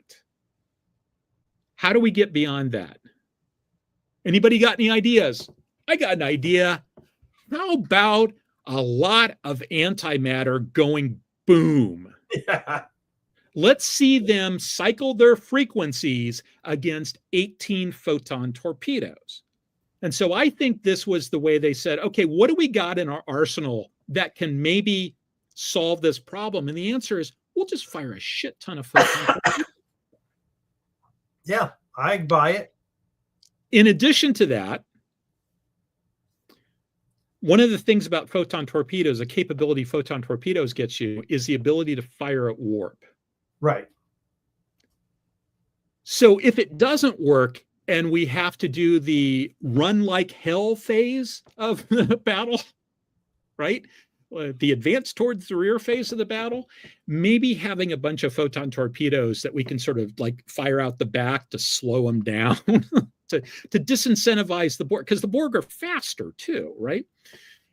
How do we get beyond that? Anybody got any ideas? I got an idea. How about a lot of antimatter going boom? Yeah. Let's see them cycle their frequencies against 18 photon torpedoes. And so I think this was the way they said, okay, what do we got in our arsenal that can maybe solve this problem? And the answer is, we'll just fire a shit ton of photon torpedoes. Yeah, I buy it. In addition to that, one of the things about photon torpedoes, a capability photon torpedoes gets you, is the ability to fire at warp. Right. So if it doesn't work and we have to do the run like hell phase of the battle, right? The advance towards the rear phase of the battle, maybe having a bunch of photon torpedoes that we can sort of like fire out the back to slow them down, to disincentivize the Borg, because the Borg are faster too, right?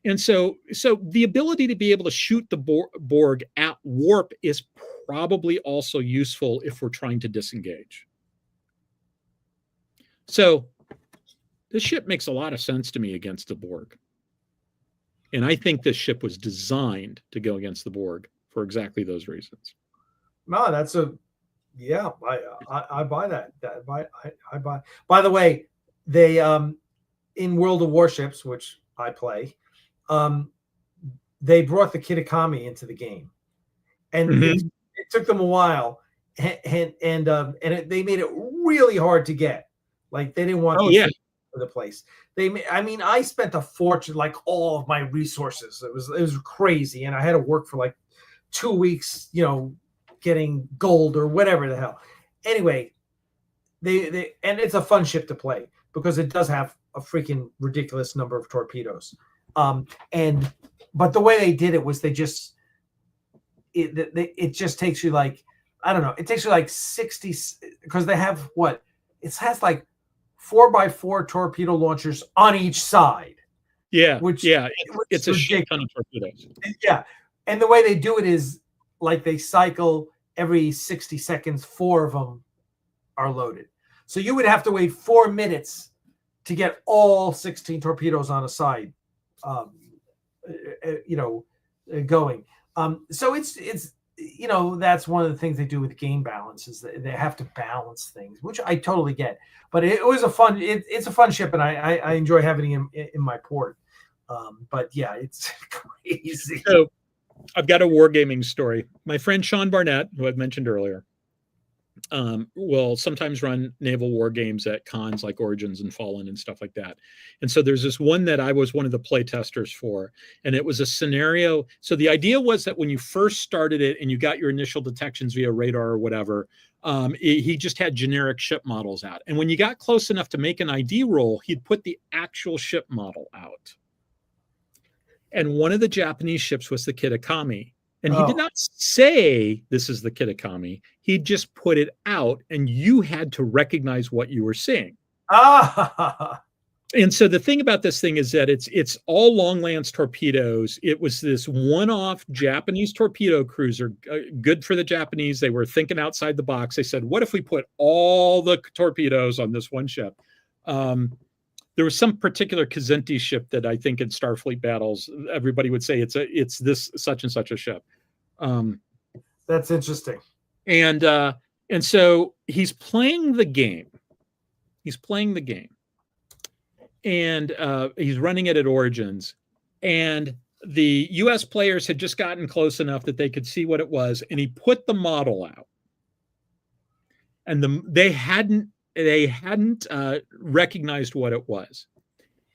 And so the ability to be able to shoot the Borg at warp is probably also useful if we're trying to disengage. So this ship makes a lot of sense to me against the Borg. And I think this ship was designed to go against the Borg for exactly those reasons. No, I buy that. I buy. By the way, they in World of Warships, which I play, they brought the Kitakami into the game, and it took them a while, and they made it really hard to get. Like they didn't want the place. I spent a fortune, like all of my resources. It was crazy, and I had to work for like 2 weeks, getting gold or whatever the hell. Anyway, they and it's a fun ship to play because it does have a freaking ridiculous number of torpedoes. But the way they did it was it just takes you like, I don't know, it takes you like 60, because they have it has like 4x4 torpedo launchers on each side. Yeah, which it's a shit ton of torpedoes. Yeah, and the way they do it is like they cycle every 60 seconds. 4 of them are loaded, so you would have to wait 4 minutes to get all 16 torpedoes on a side, going. So it's that's one of the things they do with game balance, is that they have to balance things, which I totally get. But it was it's a fun ship, and I enjoy having it in my port. But yeah, it's crazy. So I've got a wargaming story. My friend Sean Barnett, who I've mentioned earlier, will sometimes run naval war games at cons like Origins and Fallen and stuff like that. And so there's this one that I was one of the play testers for, and it was a scenario. So the idea was that when you first started it and you got your initial detections via radar or whatever, he just had generic ship models out. And when you got close enough to make an ID roll, he'd put the actual ship model out. And one of the Japanese ships was the Kitakami. And he did not say, this is the Kitakami. He just put it out, and you had to recognize what you were seeing. And so the thing about this thing is that it's all long lance torpedoes. It was this one-off Japanese torpedo cruiser, good for the Japanese. They were thinking outside the box. They said, what if we put all the torpedoes on this one ship? There was some particular Kazenti ship that I think in Starfleet battles, everybody would say it's this such and such a ship. That's interesting. And so he's playing the game. And he's running it at Origins. And the US players had just gotten close enough that they could see what it was. And he put the model out. And they hadn't recognized what it was.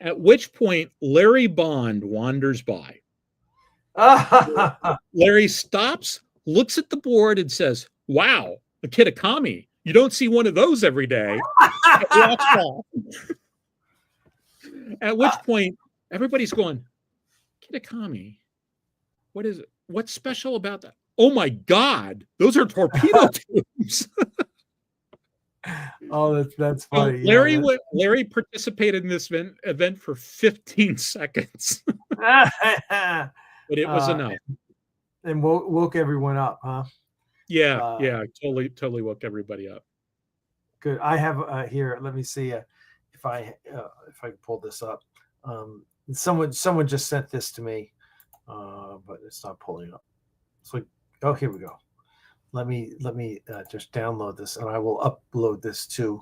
At which point, Larry Bond wanders by. Larry stops, looks at the board, and says, wow, a Kitakami. You don't see one of those every day. At which point, everybody's going, Kitakami? What is it? What's special about that? Oh my God, those are torpedo tubes. Oh, that's funny. Larry participated in this event for 15 seconds. But it was enough. And woke everyone up, huh? Yeah, totally woke everybody up. Good. I have here. Let me see if I can pull this up. Someone just sent this to me, but it's not pulling up. So here we go. Let me just download this, and I will upload this too.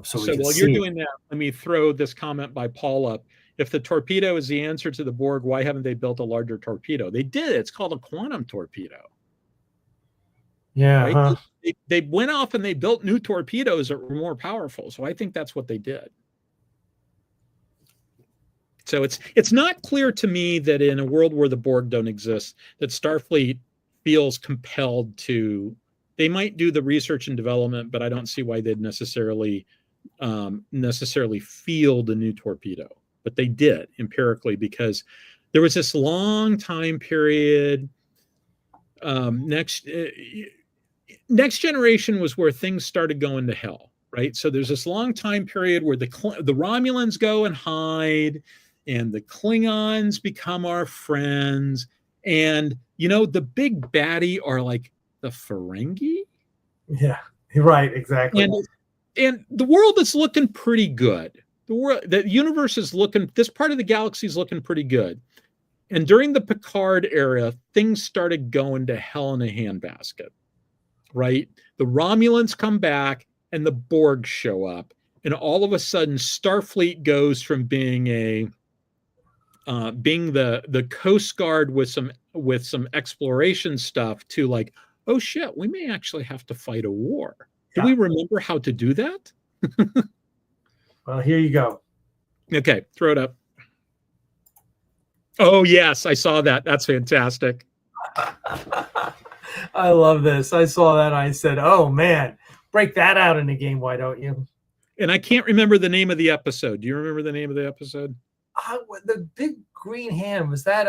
So while you're doing that, let me throw this comment by Paul up. If the torpedo is the answer to the Borg, why haven't they built a larger torpedo? They did. It's called a quantum torpedo. Yeah. Right? Huh? They went off and they built new torpedoes that were more powerful. So I think that's what they did. So it's not clear to me that in a world where the Borg don't exist, that Starfleet feels compelled to. They might do the research and development, but I don't see why they'd necessarily field a new torpedo. But they did empirically, because there was this long time period. Next generation was where things started going to hell, right? So there's this long time period where the Romulans go and hide, and the Klingons become our friends, and the big baddie are like the Ferengi. Yeah, right, exactly. And the world is looking pretty good. The universe is looking, this part of the galaxy is looking pretty good. And during the Picard era, things started going to hell in a handbasket, right? The Romulans come back and the Borg show up. And all of a sudden, Starfleet goes from being the Coast Guard with some exploration stuff to like, oh shit, we may actually have to fight a war. Do we remember how to do that? Well, here you go. Okay, throw it up. Oh, yes, I saw that. That's fantastic. I love this. I saw that. I said, oh, man, break that out in the game. Why don't you? And I can't remember the name of the episode. Do you remember the name of the episode? The big green hand. Was that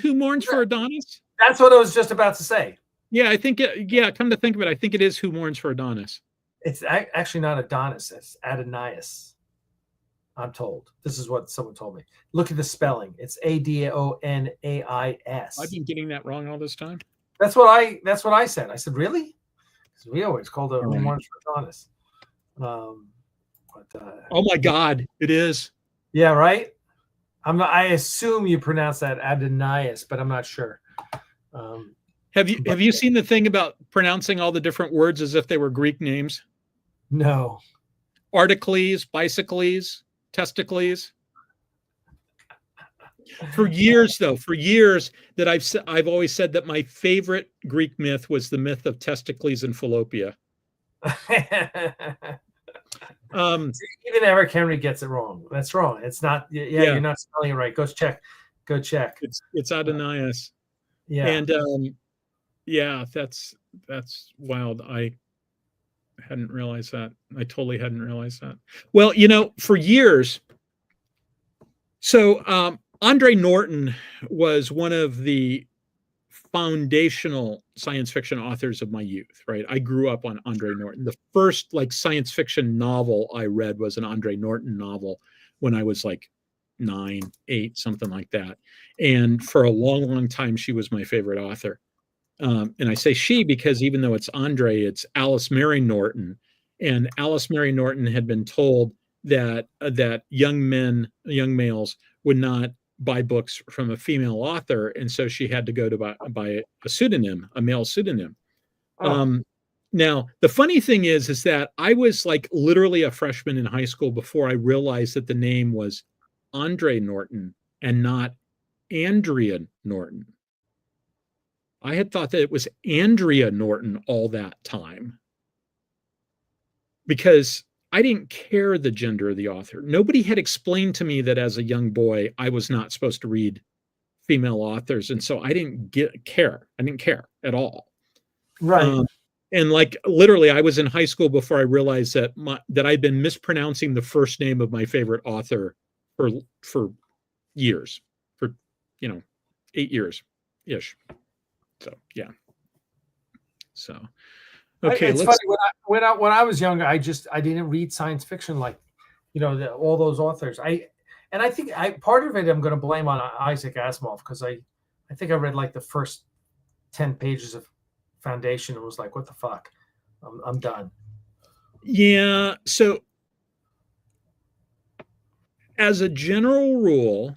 Who Mourns for Adonis? That's what I was just about to say. Yeah, I think, come to think of it, I think it is Who Mourns for Adonis. It's actually not Adonis. It's Adonais. I'm told. This is what someone told me. Look at the spelling. It's Adonais. I've been getting that wrong all this time. That's what I said. I said, really? Because we always called it Who Mourns for Adonis. Oh my God, it is. Yeah, right. I assume you pronounce that Adonais, but I'm not sure. Have you seen the thing about pronouncing all the different words as if they were Greek names? No. Articles, bicycles, testicles. For years, though, that I've always said that my favorite Greek myth was the myth of Testicles and Fallopia. Even Eric Henry gets it wrong. That's wrong. It's not. Yeah, you're not spelling it right. Go check. It's Adonias. Yeah, and that's wild. I hadn't realized that. I totally hadn't realized that. Well, for years. So Andre Norton was one of the foundational science fiction authors of my youth, right? I grew up on Andre Norton. The first science fiction novel I read was an Andre Norton novel when I was 9, 8, something like that. And for a long, long time, she was my favorite author. And I say she because even though it's Andre, it's Alice Mary Norton. And Alice Mary Norton had been told that young males would not buy books from a female author, and so she had to go to buy a pseudonym, a male pseudonym. Now the funny thing is that I was literally a freshman in high school before I realized that the name was Andre Norton and not Andrea Norton. I had thought that it was Andrea Norton all that time because I didn't care the gender of the author. Nobody had explained to me that as a young boy, I was not supposed to read female authors. And so I didn't care. I didn't care at all. Right. And literally I was in high school before I realized that I'd been mispronouncing the first name of my favorite author for years, for 8 years ish. So, yeah. So, okay. It's funny when I was young, I didn't read science fiction all those authors. I think part of it I'm going to blame on Isaac Asimov because I think I read the first 10 pages of Foundation and was like, what the fuck, I'm done. Yeah. So, as a general rule,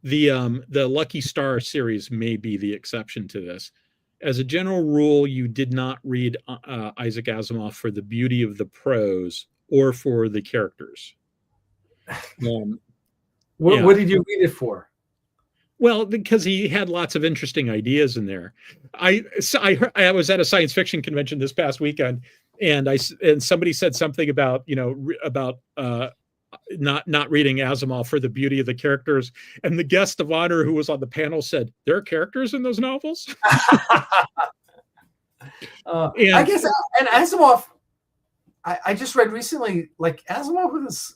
the Lucky Star series may be the exception to this. As a general rule, you did not read Isaac Asimov for the beauty of the prose or for the characters. What did you read it for? Well, because he had lots of interesting ideas in there. I was at a science fiction convention this past weekend, and somebody said something about not reading Asimov for the beauty of the characters, and the guest of honor who was on the panel said, "There are characters in those novels." I guess, and Asimov, I just read recently, Asimov was,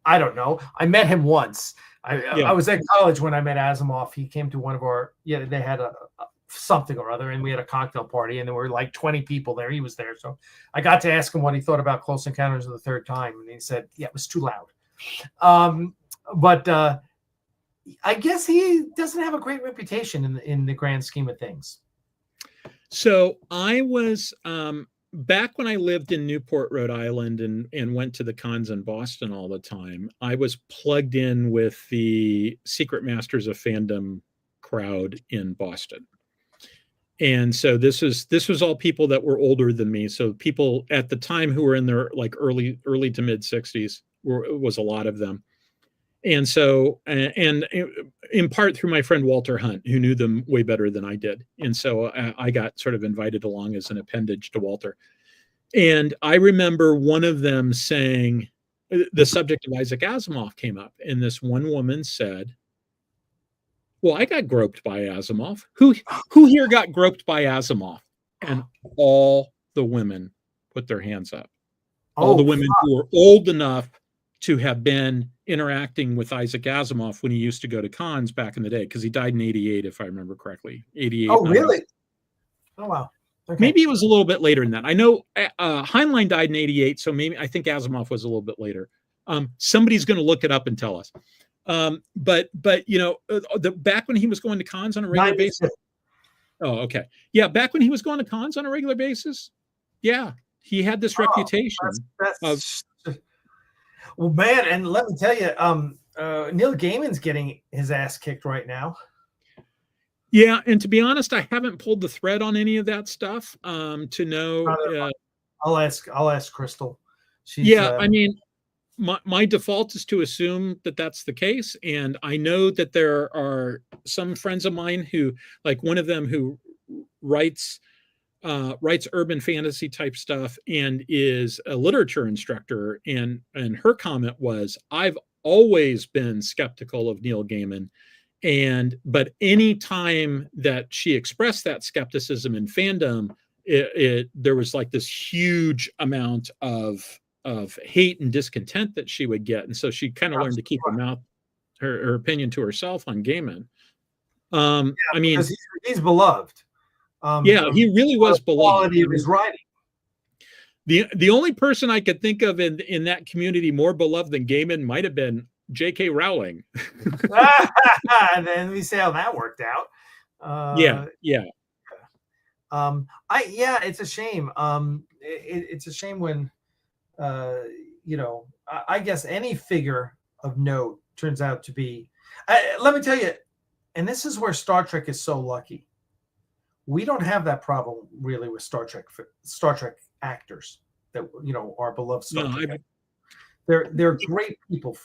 I don't know. I met him once. I was at college when I met Asimov. He came to one of our, they had a something or other, and we had a cocktail party, and there were 20 people there. He was there, so I got to ask him what he thought about Close Encounters of the Third Time, and he said, "Yeah, it was too loud." But I guess he doesn't have a great reputation in the grand scheme of things. So I was back when I lived in Newport, Rhode Island, and went to the cons in Boston all the time. I was plugged in with the Secret Masters of Fandom crowd in Boston. And so this was all people that were older than me. So people at the time who were in their early to mid 60s was a lot of them. And so, and in part through my friend Walter Hunt, who knew them way better than I did. And so I got sort of invited along as an appendage to Walter. And I remember one of them saying, the subject of Isaac Asimov came up, and this one woman said, "Well, I got groped by Asimov. Who here got groped by Asimov?" And all the women put their hands up. All the women who were old enough to have been interacting with Isaac Asimov when he used to go to cons back in the day, because he died in 88, if I remember correctly. 88. Oh, really? Oh, wow. Okay. Maybe it was a little bit later than that. I know Heinlein died in 88, so maybe I think Asimov was a little bit later. Somebody's going to look it up and tell us. But back when he was going to cons on a regular basis. Oh, okay. Yeah, back when he was going to cons on a regular basis. Yeah, he had this reputation. Well, man, and let me tell you, Neil Gaiman's getting his ass kicked right now. Yeah, and to be honest, I haven't pulled the thread on any of that stuff to know. I'll ask Crystal. I mean, my default is to assume that that's the case. And I know that there are some friends of mine who, like one of them who writes urban fantasy type stuff and is a literature instructor. And her comment was, I've always been skeptical of Neil Gaiman. But any time that she expressed that skepticism in fandom, there was like this huge amount of hate and discontent that she would get. And so she kind of learned to keep her opinion to herself on Gaiman. I mean, he's beloved. Yeah, he really was beloved. Quality of his writing. The only person I could think of in that community more beloved than Gaiman might have been J.K. Rowling. And then we see how that worked out. Yeah. It's a shame. It's a shame when, I guess any figure of note turns out to be. Let me tell you, and this is where Star Trek is so lucky. We don't have that problem really with Star Trek actors that are beloved Star Trek. They're great people,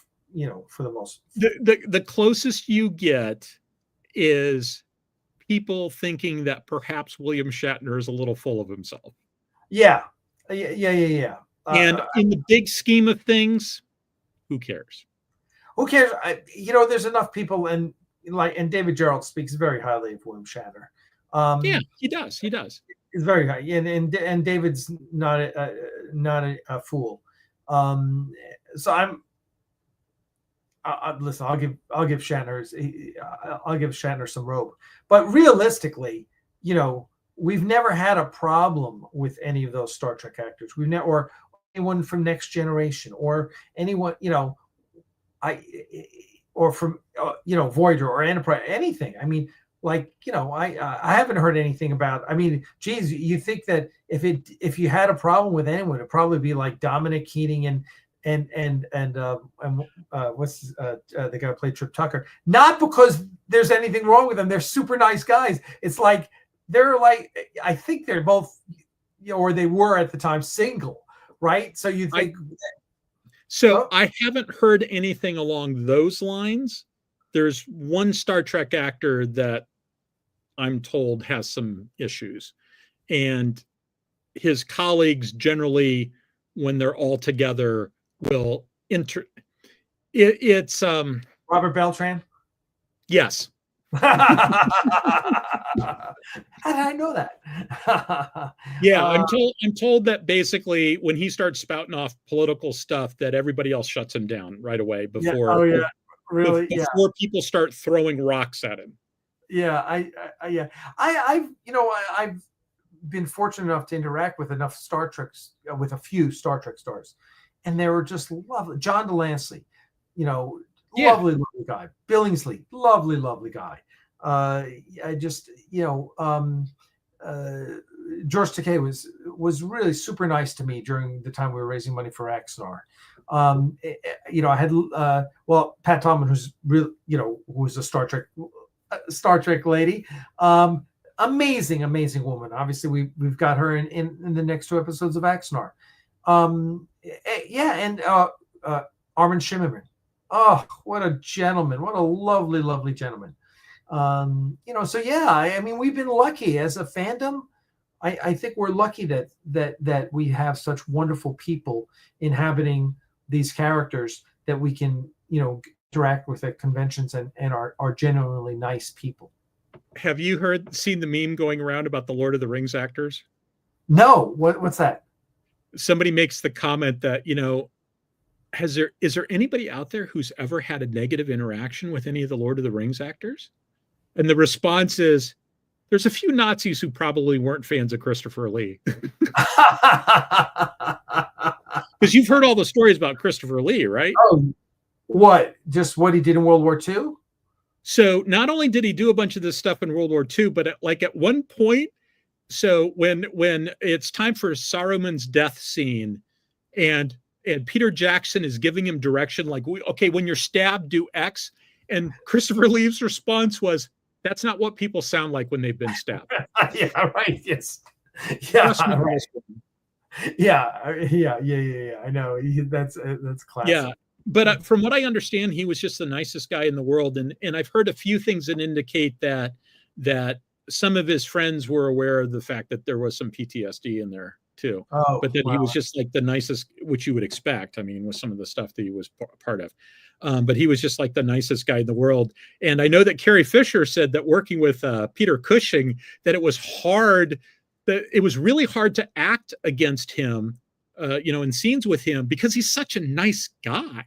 for the most. The closest you get is people thinking that perhaps William Shatner is a little full of himself. Yeah. And in the big scheme of things, who cares? Who cares? There's enough people, and David Gerald speaks very highly of William Shatner. Yeah, he does. He's very high, and David's not a fool. So listen. I'll give Shatner some rope, but realistically, we've never had a problem with any of those Star Trek actors. We've never, or anyone from Next Generation, or anyone, or from Voyager or Enterprise, anything. I mean. I haven't heard anything about. I mean, geez, you think that if you had a problem with anyone, it'd probably be like Dominic Keating and what's the guy who played Trip Tucker? Not because there's anything wrong with them. They're super nice guys. It's like I think they're both, or they were at the time, single, right? So you think. I haven't heard anything along those lines. There's one Star Trek actor that I'm told has some issues, and his colleagues generally, when they're all together, will it's Robert Beltran. Yes. How did I know that? Yeah, I'm told that basically when he starts spouting off political stuff, that everybody else shuts him down right away before. Yeah. Really? Before people start throwing rocks at him. Yeah, I've been fortunate enough to interact with enough Star Treks, with a few Star Trek stars, and they were just lovely. John Delancey, lovely guy. Billingsley, lovely guy. George Takei was really super nice to me during the time we were raising money for Axanar. I had Pat Tallman, who's really, who was a Star Trek lady. Amazing woman. Obviously, we've got her in the next 2 episodes of Axanar. And Armin Shimmerman. Oh, what a gentleman! What a lovely gentleman. We've been lucky as a fandom. I think we're lucky that we have such wonderful people inhabiting these characters that we can, interact with at conventions and are genuinely nice people. Have you seen the meme going around about the Lord of the Rings actors? No, what's that? Somebody makes the comment that, is there anybody out there who's ever had a negative interaction with any of the Lord of the Rings actors? And the response is, there's a few Nazis who probably weren't fans of Christopher Lee. Because you've heard all the stories about Christopher Lee, right? Oh, what? Just what he did in World War II? So not only did he do a bunch of this stuff in World War II, but at one point, so when it's time for Saruman's death scene, and Peter Jackson is giving him direction, like, okay, when you're stabbed, do X. And Christopher Lee's response was, that's not what people sound like when they've been stabbed. Yeah, right. Yes. Yeah. Right. Yeah. I know. That's classic. Yeah, but from what I understand, he was just the nicest guy in the world, and I've heard a few things that indicate that some of his friends were aware of the fact that there was some PTSD in there too, but that he was just like the nicest, which you would expect. I mean, with some of the stuff that he was part of. But he was just like the nicest guy in the world. And I know that Carrie Fisher said that working with Peter Cushing, that it was hard, that it was really hard to act against him, in scenes with him, because he's such a nice guy.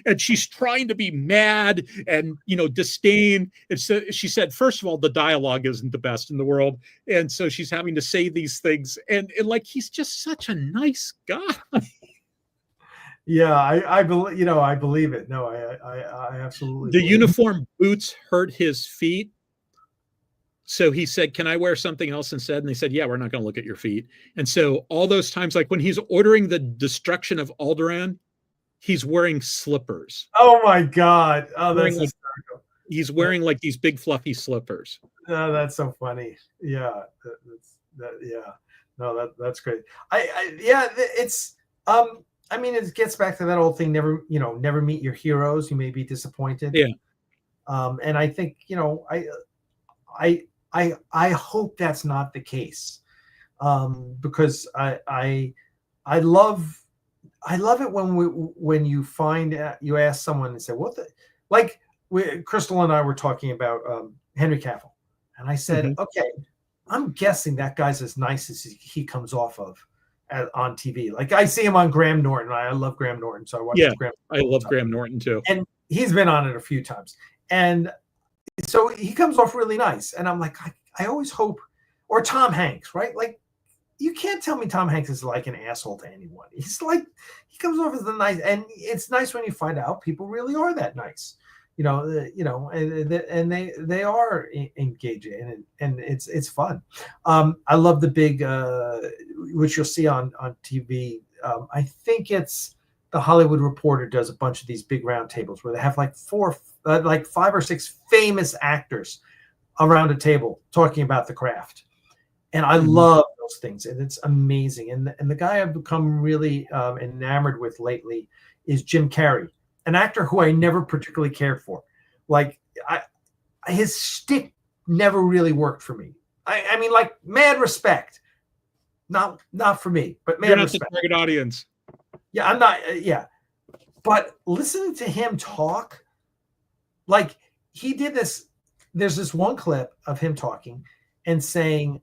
And she's trying to be mad and, disdain. And so she said, first of all, the dialogue isn't the best in the world. And so she's having to say these things. And like, he's just such a nice guy. Yeah, I believe, I believe it. No, I absolutely. The uniform boots hurt his feet. So he said, can I wear something else instead? And they said, yeah, we're not going to look at your feet. And so all those times, like when he's ordering the destruction of Alderaan, he's wearing slippers. Oh my God. Oh, that's hysterical. He's wearing like these big fluffy slippers. Oh, that's so funny. Yeah. No, that's great. It's, I mean, it gets back to that old thing. Never meet your heroes. You may be disappointed. Yeah. And I think, I hope that's not the case. Because I love it when you find you ask someone and say, what the, like Crystal and I were talking about Henry Cavill, and I said, okay, I'm guessing that guy's as nice as he comes off of on TV. Like I see him on Graham Norton. I love Graham Norton, so I watch. Yeah, I love Graham Norton too, and he's been on it a few times, and so he comes off really nice. And I'm like, I always hope, or Tom Hanks, right? Like, you can't tell me Tom Hanks is like an asshole to anyone. He's like, he comes off as the nice, and it's nice when you find out people really are that nice, and they are engaging, and it's fun. I love the big, which you'll see on TV. I think it's the Hollywood Reporter does a bunch of these big round tables where they have like 5 or 6 famous actors around a table talking about the craft. And I love those things, and it's amazing. And the guy I've become really enamored with lately is Jim Carrey, an actor who I never particularly cared for. Like, his shtick never really worked for me. I mean, like, mad respect, not for me, but mad respect. You're not the target audience. Yeah, I'm not. Yeah, but listening to him talk, like he did this. There's this one clip of him talking and saying,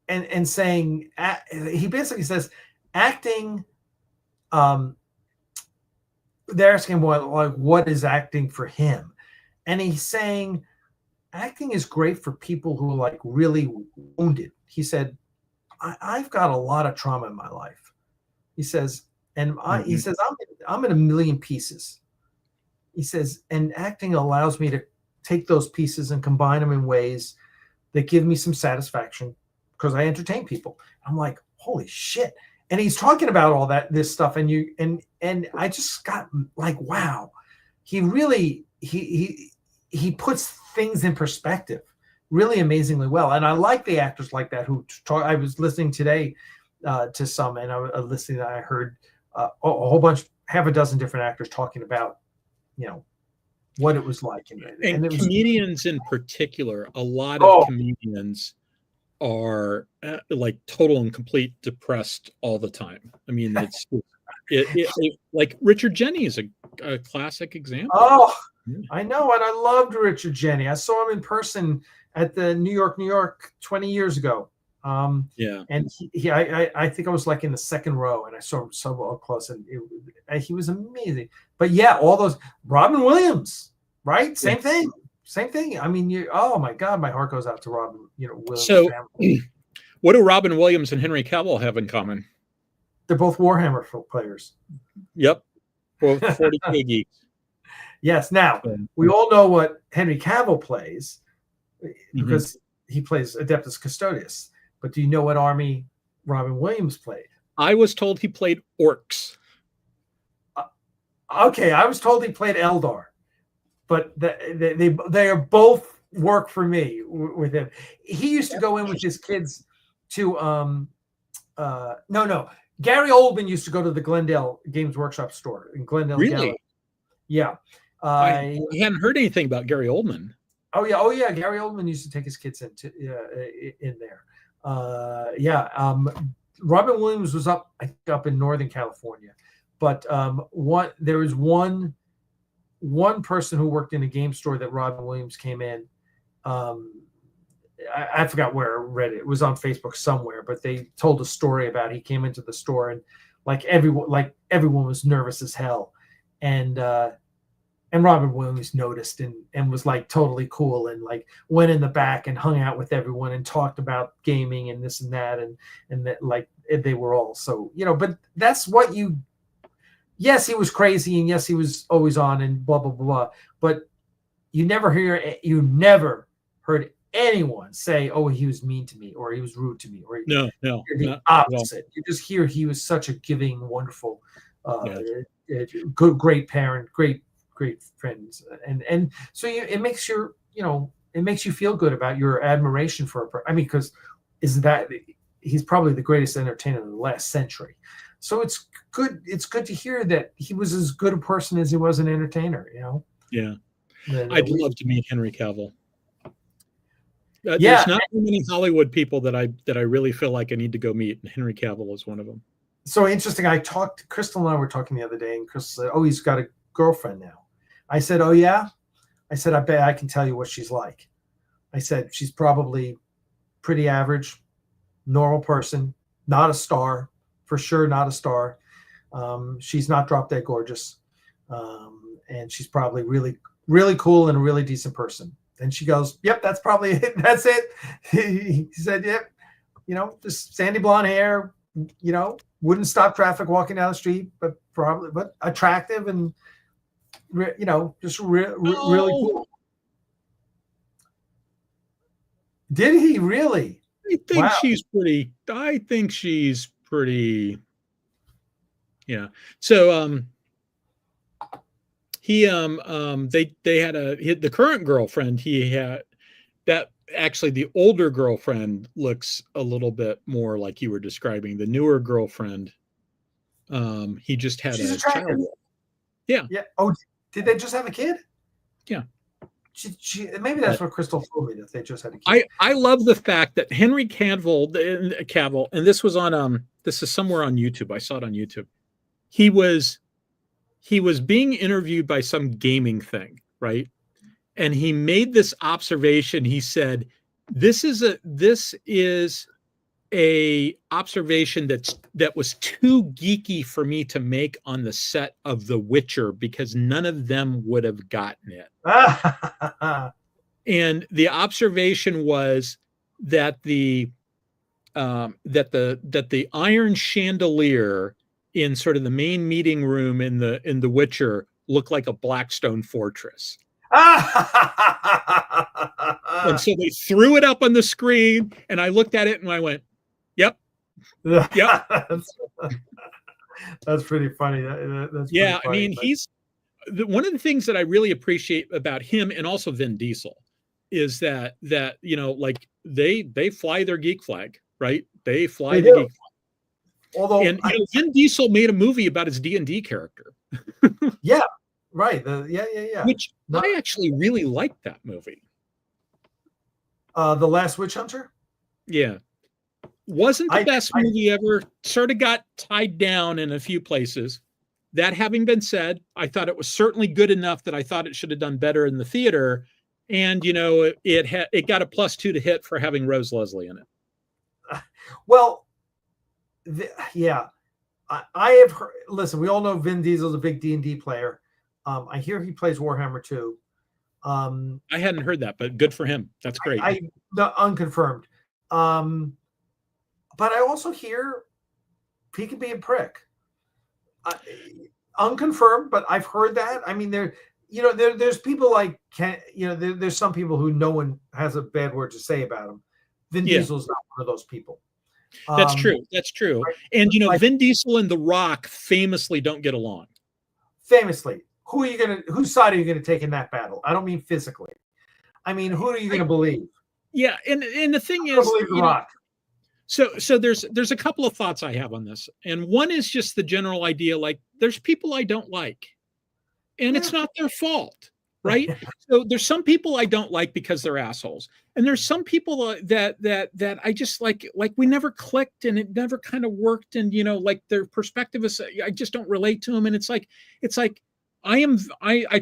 he basically says, acting. They're asking him what is acting for him, and he's saying, acting is great for people who are like really wounded. He said, I've got a lot of trauma in my life. He says, and he says, I'm in a million pieces. He says, and acting allows me to take those pieces and combine them in ways that give me some satisfaction because I entertain people. I'm like, holy shit. And he's talking about all this stuff. And I just got like, wow, he really, he puts things in perspective really amazingly well. And I like the actors like that who talk. I was listening today to some, and I was listening, I heard a whole bunch, half a dozen different actors talking about, what it was like. And comedians in particular, a lot of comedians are like total and complete depressed all the time. I mean, it's like Richard Jeni is a classic example. Oh, I know. And I loved Richard Jeni. I saw him in person at the New York 20 years ago. And I think I was like in the second row, and I saw him so up close, and he was amazing. But yeah, all those Robin Williams, right? Same thing. I mean, oh my God, my heart goes out to Robin. Williams. So, what do Robin Williams and Henry Cavill have in common? They're both Warhammer players. Yep, both 40K geeks. Yes. Now we all know what Henry Cavill plays because he plays Adeptus Custodius. But do you know what army Robin Williams played? I was told he played orcs. Okay, I was told he played Eldar, but they are both work for me with him. He used to go in with his kids no. Gary Oldman used to go to the Glendale Games Workshop store in Glendale. Really? Gallery. Yeah. I hadn't heard anything about Gary Oldman. Oh yeah. Gary Oldman used to take his kids in there. Robin Williams was up in Northern California, but there was one person who worked in a game store that Robin Williams came in. I forgot where I read it. It was on Facebook somewhere, but they told a story about he came into the store and everyone was nervous as hell, and Robin Williams noticed and was like totally cool and like went in the back and hung out with everyone and talked about gaming and this and that and that, like they were all so, but that's what yes, he was crazy and yes, he was always on and blah blah blah, but you never heard anyone say, "Oh, he was mean to me," or "He was rude to me," or no, the opposite. You just hear he was such a giving, wonderful, great parent, great friends, and so it makes it makes you feel good about your admiration for a person. I mean, because he's probably the greatest entertainer of the last century. So it's good. It's good to hear that he was as good a person as he was an entertainer. Yeah, I'd love to meet Henry Cavill. There's not too many Hollywood people that I really feel like I need to go meet, and Henry Cavill is one of them. So interesting. Crystal and I were talking the other day, and Crystal said, "Oh, he's got a girlfriend now." I said, "Oh yeah?" I said, "I bet I can tell you what she's like." I said, "She's probably pretty average, normal person, not a star, for sure not a star. She's not drop dead gorgeous, and she's probably really, really cool and a really decent person." And she goes, "Yep, that's probably it. That's it." He said, "Yep, just sandy blonde hair, wouldn't stop traffic walking down the street, but attractive and, just really cool." Did he really? I think she's pretty. Yeah. So, they had the current girlfriend he had, that actually the older girlfriend looks a little bit more like you were describing. The newer girlfriend, he just had She's a attractive. child. Yeah. Yeah. Oh, did they just have a kid? Yeah. Maybe that's what Crystal told me, that they just had a kid. I love the fact that Henry Cavill, and this was on this is somewhere on YouTube. I saw it on YouTube. He was being interviewed by some gaming thing, right? And he made this observation. He said, this is a observation that was too geeky for me to make on the set of The Witcher, because none of them would have gotten it." And the observation was that the iron chandelier in sort of the main meeting room in The Witcher looked like a Blackstone fortress. And so they threw it up on the screen, and I looked at it and I went, "Yep, yep." That's pretty funny. That's yeah, funny, I mean, he's one of the things that I really appreciate about him, and also Vin Diesel, is that like they fly their geek flag, right? They fly the geek flag. Although, Vin Diesel made a movie about his D&D character. Yeah, right. Which I actually really liked that movie. The Last Witch Hunter? Yeah. Wasn't the best movie ever. Sort of got tied down in a few places. That having been said, I thought it was certainly good enough that I thought it should have done better in the theater. And, it got a +2 to hit for having Rose Leslie in it. Well, I have heard. Listen, we all know Vin Diesel's a big D&D player. I hear he plays Warhammer 2. I hadn't heard that, but good for him. That's great. Unconfirmed. But I also hear he can be a prick. Unconfirmed, but I've heard that. I mean, there's people like there's some people who no one has a bad word to say about him. Vin Diesel's not one of those people. That's true. That's true. And Vin Diesel and The Rock famously don't get along. Famously. Whose side are you gonna take in that battle? I don't mean physically. I mean, who are you gonna believe? Yeah, and the thing is, believe The Rock. So there's a couple of thoughts I have on this. And one is just the general idea, like there's people I don't like, and it's not their fault, right? So there's some people I don't like because they're assholes. And there's some people that I just like we never clicked and it never kind of worked. And, like their perspective is, I just don't relate to them. And it's like, I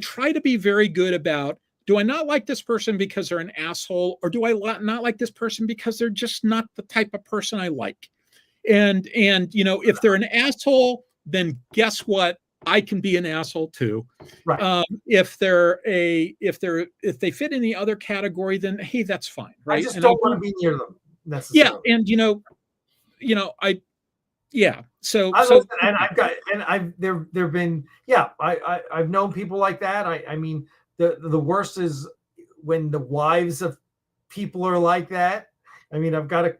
try to be very good about, do I not like this person because they're an asshole, or do I not like this person because they're just not the type of person I like? And if they're an asshole, then guess what? I can be an asshole too. Right. If they fit in the other category, then hey, that's fine. Right. I just don't want to be near them necessarily. Yeah. And So listen, and there've been, I've known people like that. I mean, the worst is when the wives of people are like that. I mean, I've got I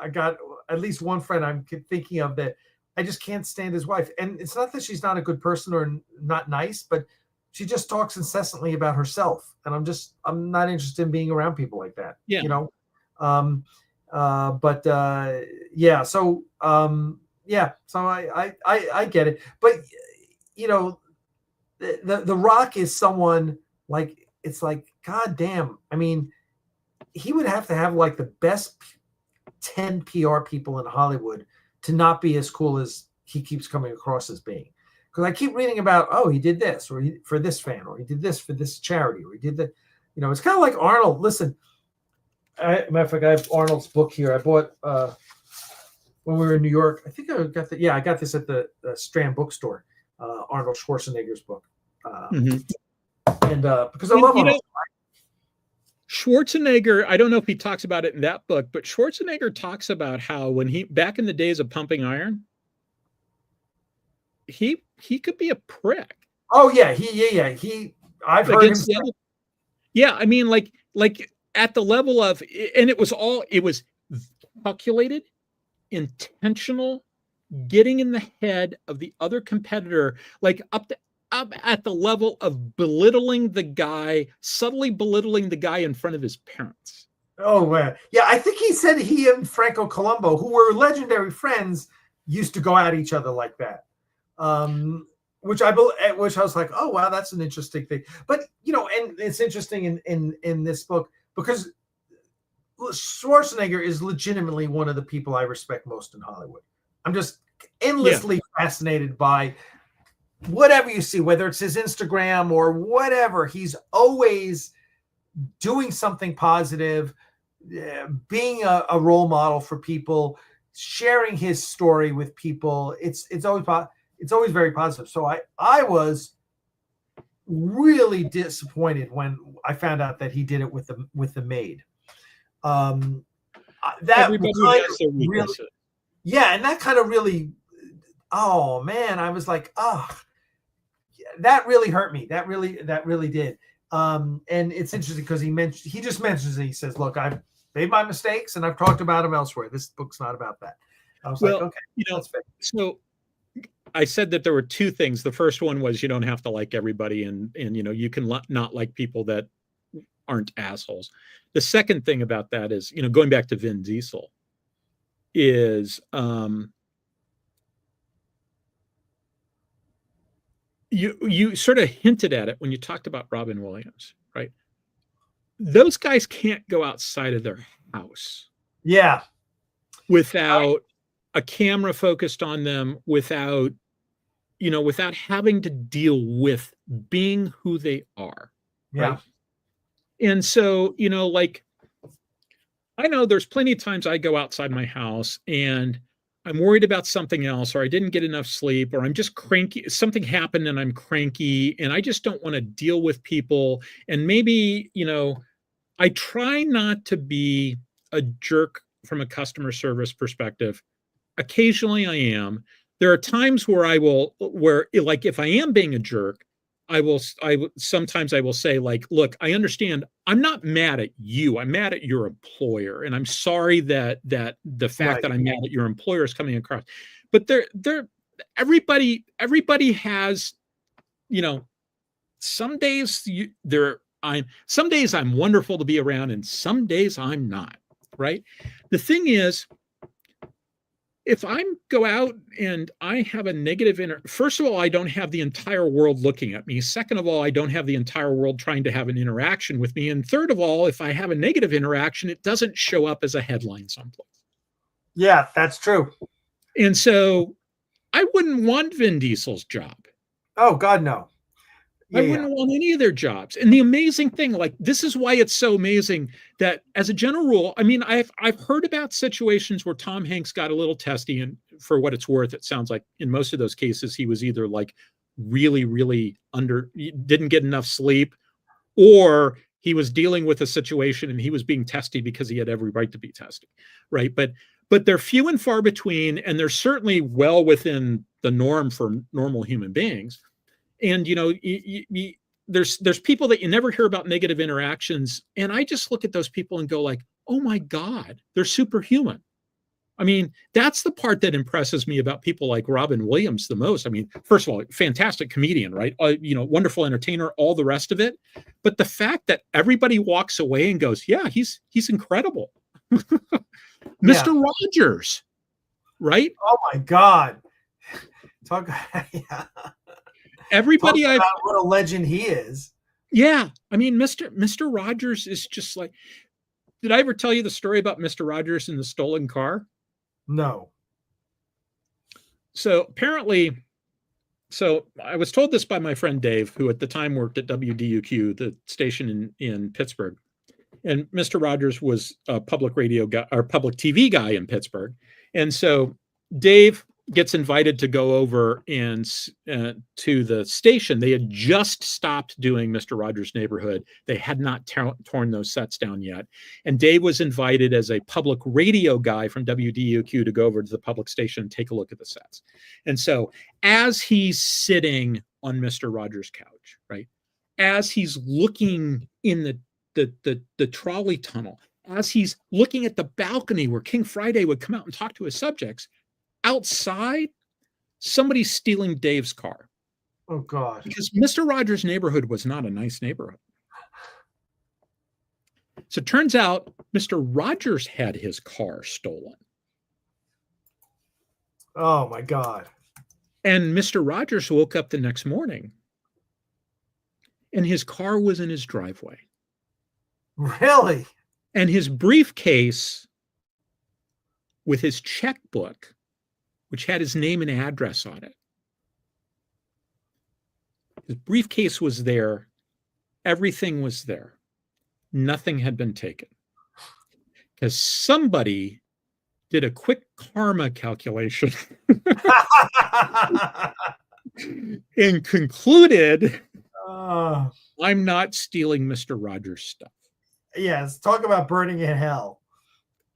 got at least one friend I'm thinking of that I just can't stand his wife. And it's not that she's not a good person or not nice, but she just talks incessantly about herself. And I'm not interested in being around people like that. Yeah. So I get it. But, the Rock is someone like, it's like, God damn. I mean, he would have to have like the best 10 PR people in Hollywood to not be as cool as he keeps coming across as being. Because I keep reading about, he did this, or for this fan, or he did this for this charity, or he did that. It's kind of like Arnold. Listen, matter of fact, I have Arnold's book here. I bought when we were in New York. I think I got this at the Strand bookstore. Arnold Schwarzenegger's book. And because I love Arnold. Schwarzenegger, I don't know if he talks about it in that book, but Schwarzenegger talks about how when back in the days of pumping iron, he could be a prick. Oh yeah, I've heard him. Yeah, I mean, like at the level of, and it was calculated, intentional, getting in the head of the other competitor, like up at the level of belittling the guy, subtly belittling the guy in front of his parents. Oh, man. Yeah, I think he said he and Franco Columbo, who were legendary friends, used to go at each other like that. Which I was like, oh, wow, that's an interesting thing. But, and it's interesting in this book because Schwarzenegger is legitimately one of the people I respect most in Hollywood. I'm just endlessly fascinated by whatever you see, whether it's his Instagram or whatever. He's always doing something positive, being a role model for people, sharing his story with people. It's always very positive. So I was really disappointed when I found out that he did it with the maid. That and that kind of really, oh man, I was like, that really hurt me. That really did. And it's interesting because he just mentions it. He says, look, I've made my mistakes and I've talked about them elsewhere. This book's not about that. I was like, okay, that's fair. So I said that there were two things. The first one was you don't have to like everybody, and you can not like people that aren't assholes. The second thing about that is, going back to Vin Diesel, is you sort of hinted at it when you talked about Robin Williams, right? Those guys can't go outside of their house. Yeah. Without a camera focused on them, without having to deal with being who they are. Yeah. Right? And so, I know there's plenty of times I go outside my house and I'm worried about something else, or I didn't get enough sleep, or I'm just cranky. Something happened and I'm cranky and I just don't want to deal with people. And maybe, I try not to be a jerk from a customer service perspective. Occasionally I am. There are times where like if I am being a jerk, sometimes I will say, like, look, I understand. I'm not mad at you. I'm mad at your employer. And I'm sorry that the fact that I'm mad at your employer is coming across. But everybody has, some days some days I'm wonderful to be around and some days I'm not, right? The thing is, if I go out and I have a negative first of all, I don't have the entire world looking at me. Second of all, I don't have the entire world trying to have an interaction with me. And third of all, if I have a negative interaction, it doesn't show up as a headline someplace. Yeah, that's true. And so I wouldn't want Vin Diesel's job. Oh, God, no. I wouldn't want any of their jobs. And the amazing thing, like, this is why it's so amazing that as a general rule, I mean, I've heard about situations where Tom Hanks got a little testy, and for what it's worth, it sounds like in most of those cases, he was either like really, really didn't get enough sleep, or he was dealing with a situation and he was being testy because he had every right to be testy. Right. But they're few and far between, and they're certainly well within the norm for normal human beings. And, you know, there's people that you never hear about negative interactions. And I just look at those people and go like, oh, my God, they're superhuman. I mean, that's the part that impresses me about people like Robin Williams the most. I mean, first of all, fantastic comedian, right? You know, wonderful entertainer, all the rest of it. But the fact that everybody walks away and goes, yeah, he's incredible. Mr. Rogers, right? Oh, my God. Yeah. Everybody, about what a legend he is. Yeah, I mean, Mr. Rogers is just like. Did I ever tell you the story about Mr. Rogers and the stolen car? No. So apparently, I was told this by my friend Dave, who at the time worked at WDUQ, the station in Pittsburgh, and Mr. Rogers was a public radio guy or public TV guy in Pittsburgh, and so Dave gets invited to go over and to the station. They had just stopped doing Mr. Rogers' Neighborhood. They had not torn those sets down yet. And Dave was invited as a public radio guy from WDUQ to go over to the public station and take a look at the sets. And so as he's sitting on Mr. Rogers' couch, right, as he's looking in the trolley tunnel, as he's looking at the balcony where King Friday would come out and talk to his subjects, outside, somebody's stealing Dave's car. Oh, God. Because Mr. Rogers' Neighborhood was not a nice neighborhood. So it turns out Mr. Rogers had his car stolen. Oh, my God. And Mr. Rogers woke up the next morning and his car was in his driveway. Really? And his briefcase with his checkbook, which had his name and address on it. His briefcase was there. Everything was there. Nothing had been taken. Because somebody did a quick karma calculation and concluded, I'm not stealing Mr. Rogers' stuff. Yes, talk about burning in hell.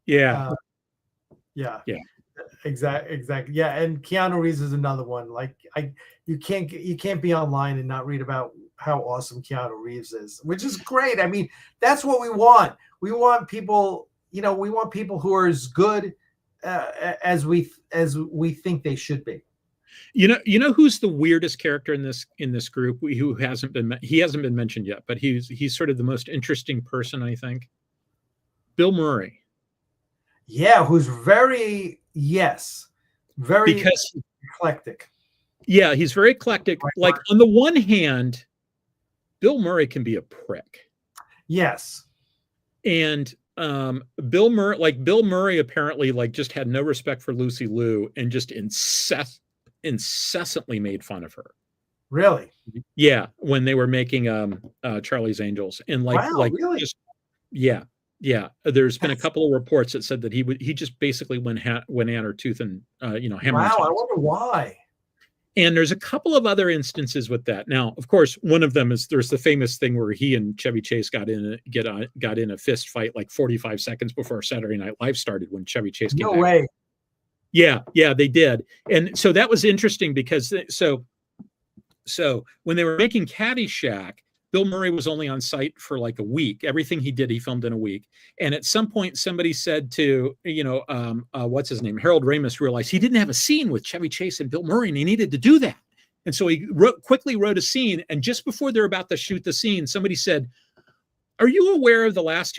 Yeah. Yeah. Exactly. Yeah, and Keanu Reeves is another one. Like, you can't be online and not read about how awesome Keanu Reeves is, which is great. I mean, that's what we want. We want people, we want people who are as good as we think they should be. You know who's the weirdest character in this group who hasn't been mentioned yet, but he's sort of the most interesting person, I think. Bill Murray. Yeah, who's very because eclectic. Yeah, he's very eclectic. Like, on the one hand, Bill Murray can be a prick. Yes. And Bill Murray apparently just had no respect for Lucy Liu and just incessantly made fun of her. Really? Yeah, when they were making Charlie's Angels, and really? Yeah, there's been a couple of reports that said that he just basically went at her tooth and hammer. Wow, I wonder why. And there's a couple of other instances with that. Now, of course, one of them is there's the famous thing where he and Chevy Chase got in a fist fight like 45 seconds before Saturday Night Live started when Chevy Chase came back. No way. Yeah, they did. And so that was interesting because so when they were making Caddyshack, Bill Murray was only on site for like a week. Everything he did, he filmed in a week. And at some point, somebody said to, what's his name? Harold Ramis realized he didn't have a scene with Chevy Chase and Bill Murray, and he needed to do that. And so he quickly wrote a scene. And just before they're about to shoot the scene, somebody said, are you aware of the last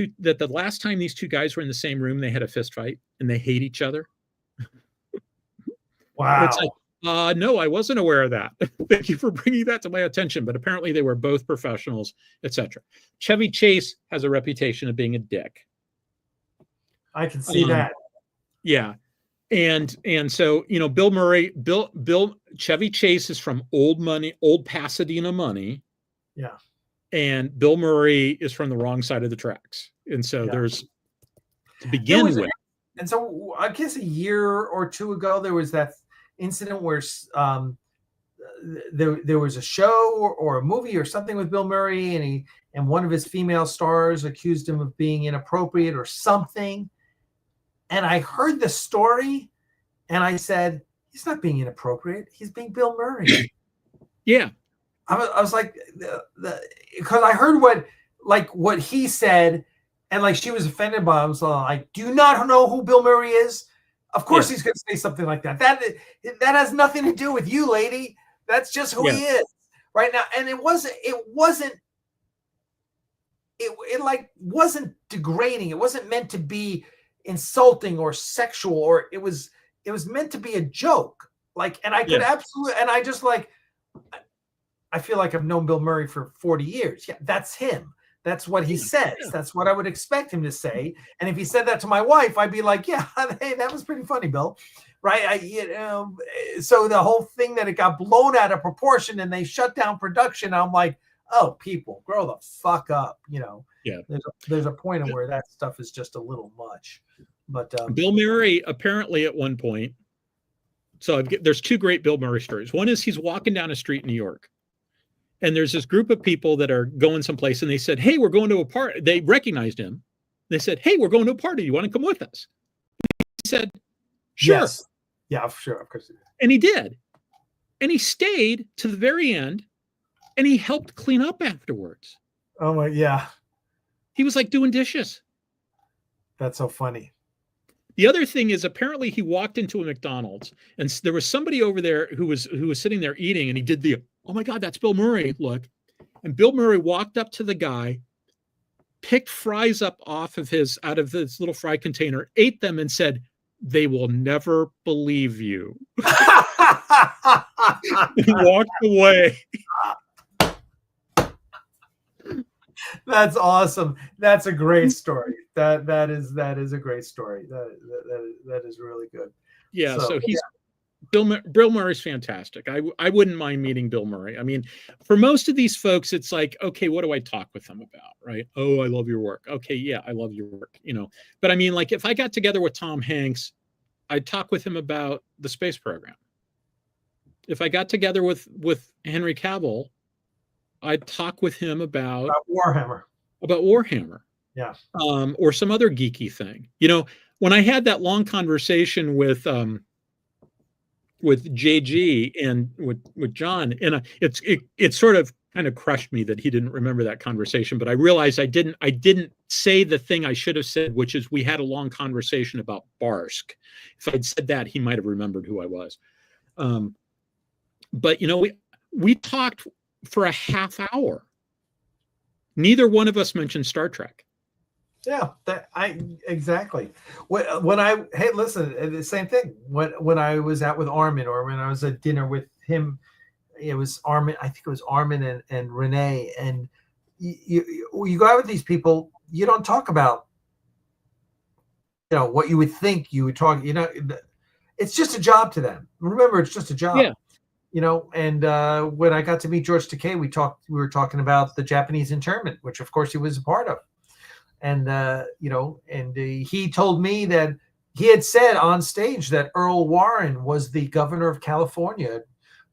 time these two guys were in the same room, they had a fist fight and they hate each other? Wow. It's like, no, I wasn't aware of that. Thank you for bringing that to my attention. But apparently they were both professionals, etc. Chevy Chase has a reputation of being a dick. I can see that. Yeah. And so, Bill Murray, Chevy Chase is from old Pasadena money. Yeah. And Bill Murray is from the wrong side of the tracks. And so there's, to begin with. And so I guess a year or two ago, there was that incident where there was a show or a movie or something with Bill Murray, and one of his female stars accused him of being inappropriate or something. And I heard the story and I said, he's not being inappropriate. He's being Bill Murray. Yeah. I was like, because I heard what he said, and like she was offended by it. I was like, do you not know who Bill Murray is? Of course he's going to say something like that. That has nothing to do with you, lady. That's just who he is right now. And it wasn't degrading. It wasn't meant to be insulting or sexual, or it was meant to be a joke. Like, and I could absolutely, and I just like, I feel like I've known Bill Murray for 40 years. Yeah, that's him. That's what he says. Yeah. That's what I would expect him to say. And if he said that to my wife, I'd be like, yeah, hey, that was pretty funny, Bill. Right? So the whole thing that it got blown out of proportion and they shut down production, I'm like, oh, people, grow the fuck up. Yeah. There's a point of where that stuff is just a little much. But Bill Murray apparently at one point, so there's two great Bill Murray stories. One is he's walking down a street in New York. And there's this group of people that are going someplace, and they said, hey, we're going to a party. They recognized him. They said, hey, we're going to a party. You want to come with us? He said, sure. Yes. Yeah, sure. Of course. And he did. And he stayed to the very end, and he helped clean up afterwards. Oh, my, yeah. He was like doing dishes. That's so funny. The other thing is apparently he walked into a McDonald's, and there was somebody over there who was sitting there eating, and he did the, oh my God, that's Bill Murray, look. And Bill Murray walked up to the guy, picked fries up out of this little fry container, ate them, and said, they will never believe you. He walked away. That's awesome. That's a great story. That is a great story. That is really good. Yeah. So he's Bill Murray's fantastic. I wouldn't mind meeting Bill Murray. I mean, for most of these folks, it's like, okay, what do I talk with them about? Right. Oh, I love your work. Okay. Yeah, I love your work. But I mean, like if I got together with Tom Hanks, I'd talk with him about the space program. If I got together with Henry Cavill, I'd talk with him about Warhammer. Yeah. Or some other geeky thing. When I had that long conversation with JG and with John, and it sort of kind of crushed me that he didn't remember that conversation, but I realized I didn't say the thing I should have said, which is we had a long conversation about Barsk. If I'd said that, he might have remembered who I was. But we talked for a half hour. Neither one of us mentioned Star Trek. Yeah, exactly. Hey, listen, the same thing. When I was out with Armin, or when I was at dinner with him, it was Armin. I think it was Armin and Renee. And you go out with these people, you don't talk about, what you would think you would talk. It's just a job to them. Remember, it's just a job. Yeah. And when I got to meet George Takei, we were talking about the Japanese internment, which of course he was a part of. And, he told me that he had said on stage that Earl Warren was the governor of California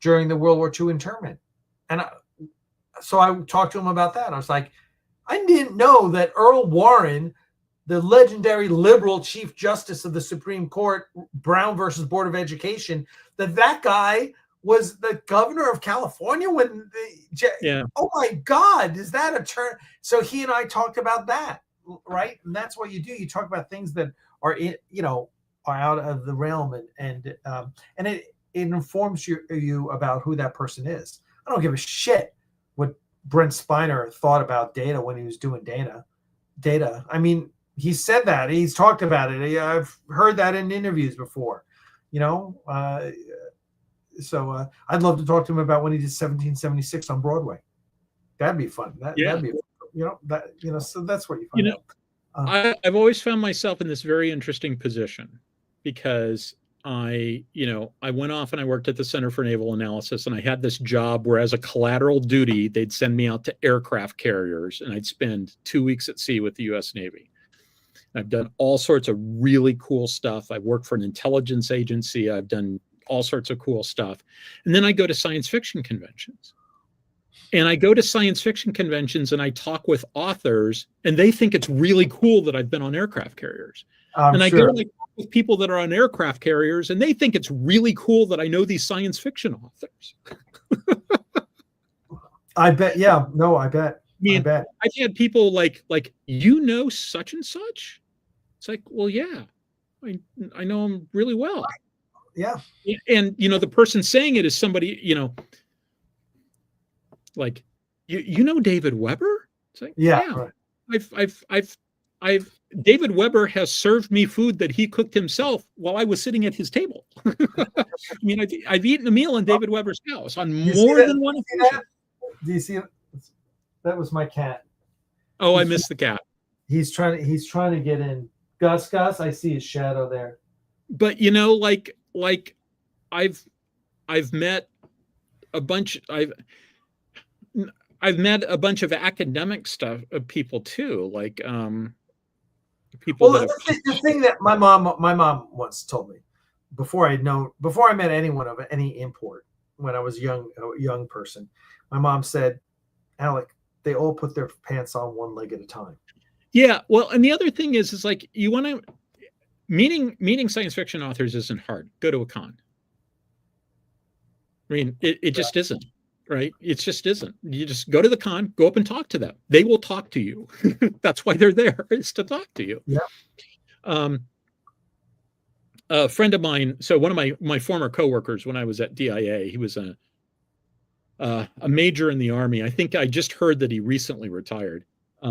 during the World War II internment. And so I talked to him about that. I was like, I didn't know that Earl Warren, the legendary liberal chief justice of the Supreme Court, Brown versus Board of Education, that guy was the governor of California when oh my God, is that a turn? So he and I talked about that, right? And that's what you do. You talk about things that are are out of the realm, and it informs you about who that person is. I don't give a shit what Brent Spiner thought about Data when he was doing Data. I mean, he said that. He's talked about it. I've heard that in interviews before. So I'd love to talk to him about when he did 1776 on Broadway. That'd be fun. That'd be, so that's what you find out. I've always found myself in this very interesting position because I went off and I worked at the Center for Naval Analysis, and I had this job where, as a collateral duty, they'd send me out to aircraft carriers, and I'd spend 2 weeks at sea with the U.S. Navy. I've done all sorts of really cool stuff. I've worked for an intelligence agency. I've done all sorts of cool stuff. And then I go to science fiction conventions. And I go to science fiction conventions and I talk with authors, and they think it's really cool that I've been on aircraft carriers. I go and I talk with people that are on aircraft carriers, and they think it's really cool that I know these science fiction authors. I bet. Yeah. No, I bet. I bet. I've had people like, such and such. It's like, well, yeah, I know him really well. Yeah. And, the person saying it is somebody, like, you know David Weber? It's like, yeah. Right. David Weber has served me food that he cooked himself while I was sitting at his table. I mean, I've eaten a meal in David Weber's house on more than one occasion. Do you see it? That was my cat. Oh, I missed the cat. He's trying to get in. Gus, I see his shadow there. But like I've met a bunch. I've met a bunch of academic people too, like people. Well, the thing that my mom once told me before I met anyone of any import, when I was a young person, my mom said, Alec, they all put their pants on one leg at a time. Yeah, well, and the other thing is like, you want to meeting science fiction authors isn't hard. Go to a con. I mean, it just isn't, right? It just isn't. You just go to the con, go up and talk to them. They will talk to you. That's why they're there, is to talk to you. Yeah. A friend of mine, so one of my former coworkers when I was at DIA, he was a major in the Army. I think I just heard that he recently retired,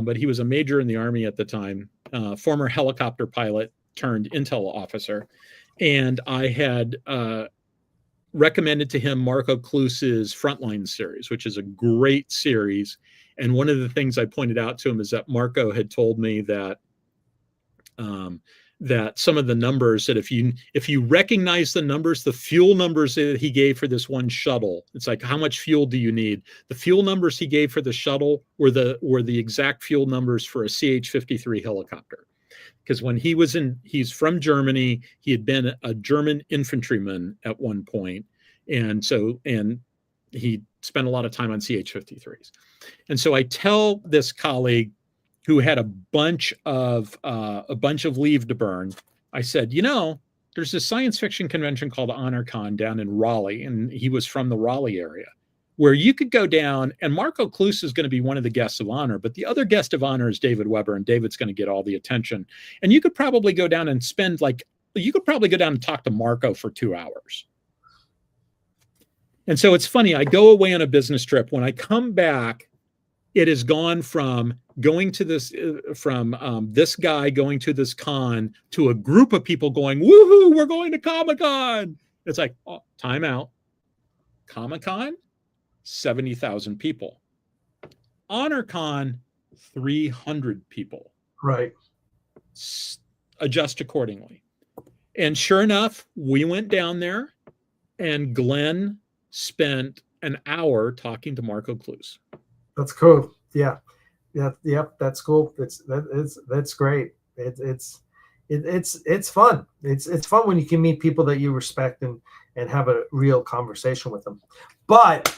but he was a major in the Army at the time, former helicopter pilot turned intel officer. And I had recommended to him Marco Cluse's Frontline series, which is a great series. And one of the things I pointed out to him is that Marco had told me that that some of the numbers, that if you recognize the numbers, the fuel numbers that he gave for this one shuttle, it's like, how much fuel do you need? The fuel numbers he gave for the shuttle were the exact fuel numbers for a CH-53 helicopter. Because when he's from Germany, he had been a German infantryman at one point, and he spent a lot of time on CH-53s. And so I tell this colleague who had a bunch of leave to burn, I said, there's this science fiction convention called HonorCon down in Raleigh, and he was from the Raleigh area, where you could go down, and Marco Cluse is going to be one of the guests of honor, but the other guest of honor is David Weber, and David's going to get all the attention. And you could probably go down and talk to Marco for 2 hours. And so it's funny, I go away on a business trip. When I come back, it has gone from going to this, this guy going to this con to a group of people going, woohoo, we're going to Comic-Con. It's like, oh, time out. Comic-Con, 70,000 people. HonorCon, 300 people. Right. Adjust accordingly. And sure enough, we went down there, and Glenn spent an hour talking to Marco Cluse. That's cool. Yeah. That's cool. That's great. It's fun. It's fun when you can meet people that you respect and have a real conversation with them. But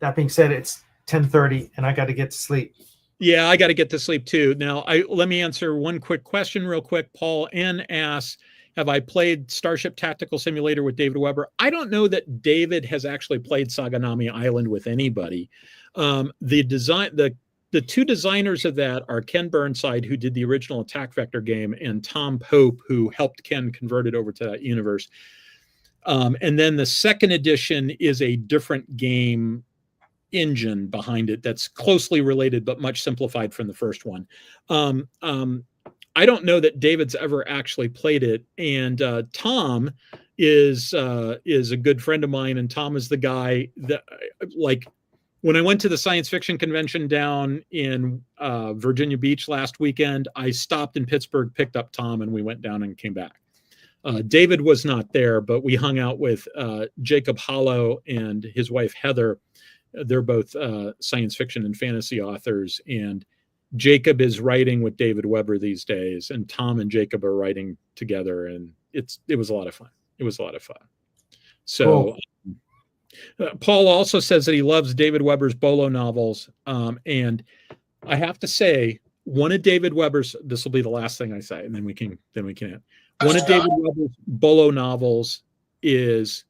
that being said, it's 10:30 and I got to get to sleep. Yeah, I got to get to sleep too. Now, let me answer one quick question real quick. Paul N asks, have I played Starship Tactical Simulator with David Weber? I don't know that David has actually played Saganami Island with anybody. The two designers of that are Ken Burnside, who did the original Attack Vector game, and Tom Pope, who helped Ken convert it over to that universe. And then the second edition is a different game engine behind it that's closely related but much simplified from the first one. I don't know that David's ever actually played it. And Tom is a good friend of mine, and Tom is the guy that, like, when I went to the science fiction convention down in Virginia Beach last weekend, I stopped in Pittsburgh, picked up Tom, and we went down and came back. David was not there, but we hung out with Jacob Hollow and his wife Heather. They're both science fiction and fantasy authors, and Jacob is writing with David Weber these days, and Tom and Jacob are writing together, and it was a lot of fun. It was a lot of fun. So cool. Paul also says that he loves David Weber's Bolo novels, and I have to say, one of David Weber's, this will be the last thing I say, and then we can end. One of David Weber's Bolo novels was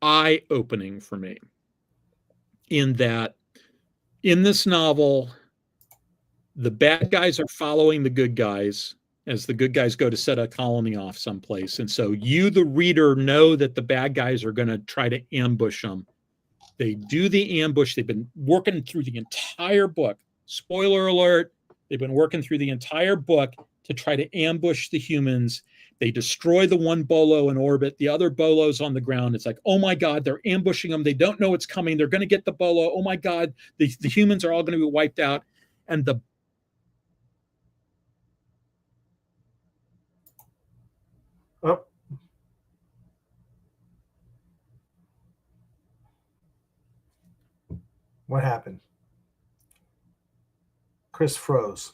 eye-opening for me, in that in this novel, the bad guys are following the good guys as the good guys go to set a colony off someplace. And so you, the reader, know that the bad guys are going to try to ambush them. They do the ambush. They've been working through the entire book. Spoiler alert. They've been working through the entire book to try to ambush the humans. They destroy the one Bolo in orbit. The other Bolo's on the ground. It's like, oh my God, they're ambushing them. They don't know it's coming. They're going to get the Bolo. Oh my God, the humans are all going to be wiped out. And the What happened? Chris froze.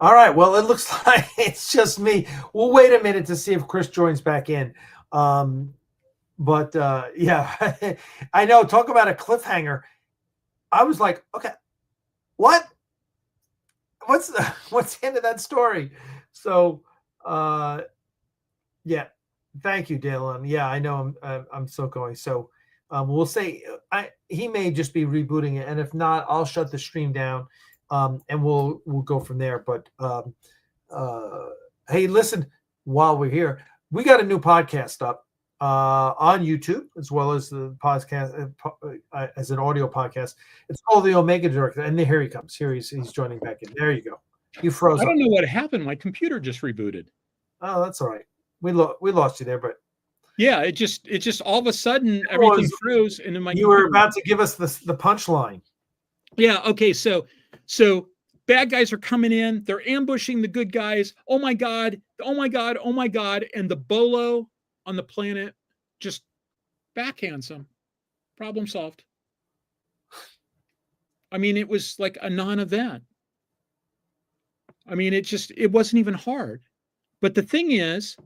All right. Well, it looks like it's just me. We'll wait a minute to see if Chris joins back in. But yeah, I know. Talk about a cliffhanger. I was like, okay, what? What's the end of that story? So, yeah. Thank you, Dale. Yeah, I know. I'm still going. So, we'll say he may just be rebooting it, and if not, I'll shut the stream down. And we'll go from there. But hey, listen, while we're here, we got a new podcast up on YouTube, as well as the podcast as an audio podcast. It's called The Omega Director. And here he comes. Here he's joining back in. There you go. You froze. I don't know what happened. My computer just rebooted. Oh, that's all right. We lost you there, but yeah, it just all of a sudden everything froze, and then my you were about to give us the punchline. Yeah. Okay. So bad guys are coming in. They're ambushing the good guys. Oh my God. Oh my God. Oh my God. And the Bolo on the planet just backhands them. Problem solved. I mean, it was like a non-event. I mean, it wasn't even hard. But the thing is,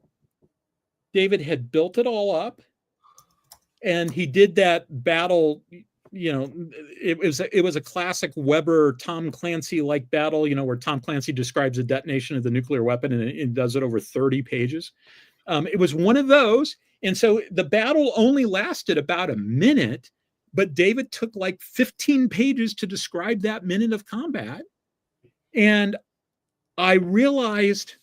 David had built it all up, and he did that battle. You know, it was a classic Weber, Tom Clancy-like battle, you know, where Tom Clancy describes the detonation of the nuclear weapon, and it does it over 30 pages. It was one of those. And so the battle only lasted about a minute, but David took like 15 pages to describe that minute of combat. And I realized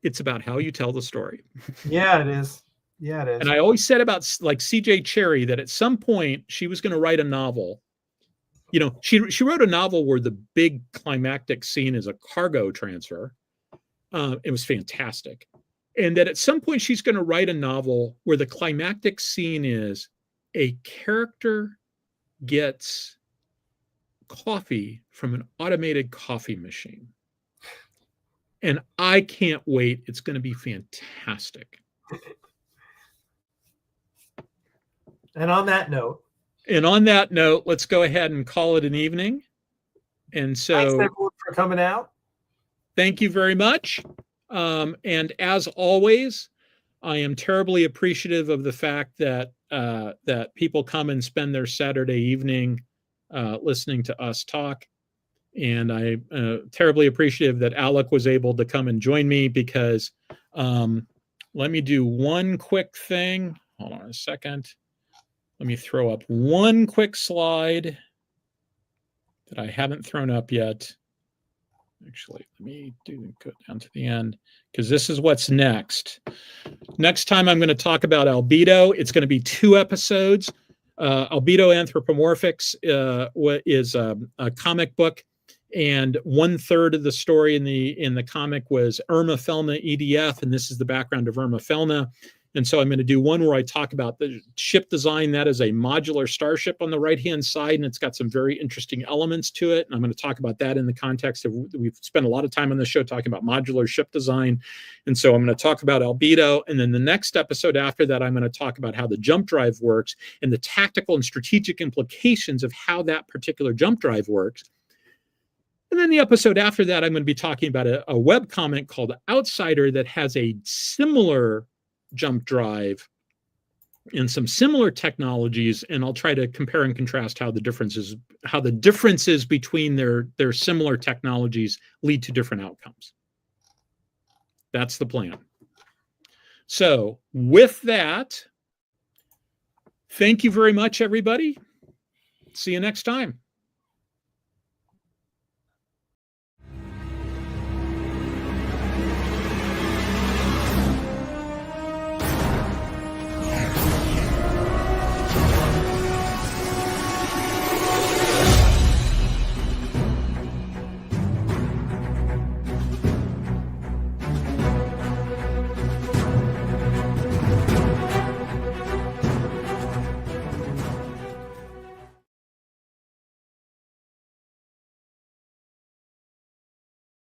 it's about how you tell the story. Yeah, it is. Yeah, it is. And I always said about like CJ Cherry that at some point she was going to write a novel. You know, she wrote a novel where the big climactic scene is a cargo transfer. It was fantastic. And that at some point she's going to write a novel where the climactic scene is a character gets coffee from an automated coffee machine. And I can't wait. It's going to be fantastic. And on that note, let's go ahead and call it an evening. And so thanks everyone for coming out. Thank you very much. And as always, I am terribly appreciative of the fact that that people come and spend their Saturday evening listening to us talk. And I'm terribly appreciative that Alec was able to come and join me, because let me do one quick thing. Hold on a second. Let me throw up one quick slide that I haven't thrown up yet. Actually, let me go down to the end, because this is what's next. Next time I'm going to talk about albedo. It's going to be 2 episodes. Albedo Anthropomorphics is a comic book, and 1/3 of the story in the comic was Irma Felna EDF, and this is the background of Irma Felna. And so I'm going to do one where I talk about the ship design. That is a modular starship on the right-hand side, and it's got some very interesting elements to it. And I'm going to talk about that in the context of, we've spent a lot of time on the show talking about modular ship design. And so I'm going to talk about albedo. And then the next episode after that, I'm going to talk about how the jump drive works and the tactical and strategic implications of how that particular jump drive works. And then the episode after that, I'm going to be talking about a webcomic called Outsider that has a similar jump drive and some similar technologies, and I'll try to compare and contrast how the differences between their similar technologies lead to different outcomes. That's the plan. So with that, thank you very much, everybody. See you next time.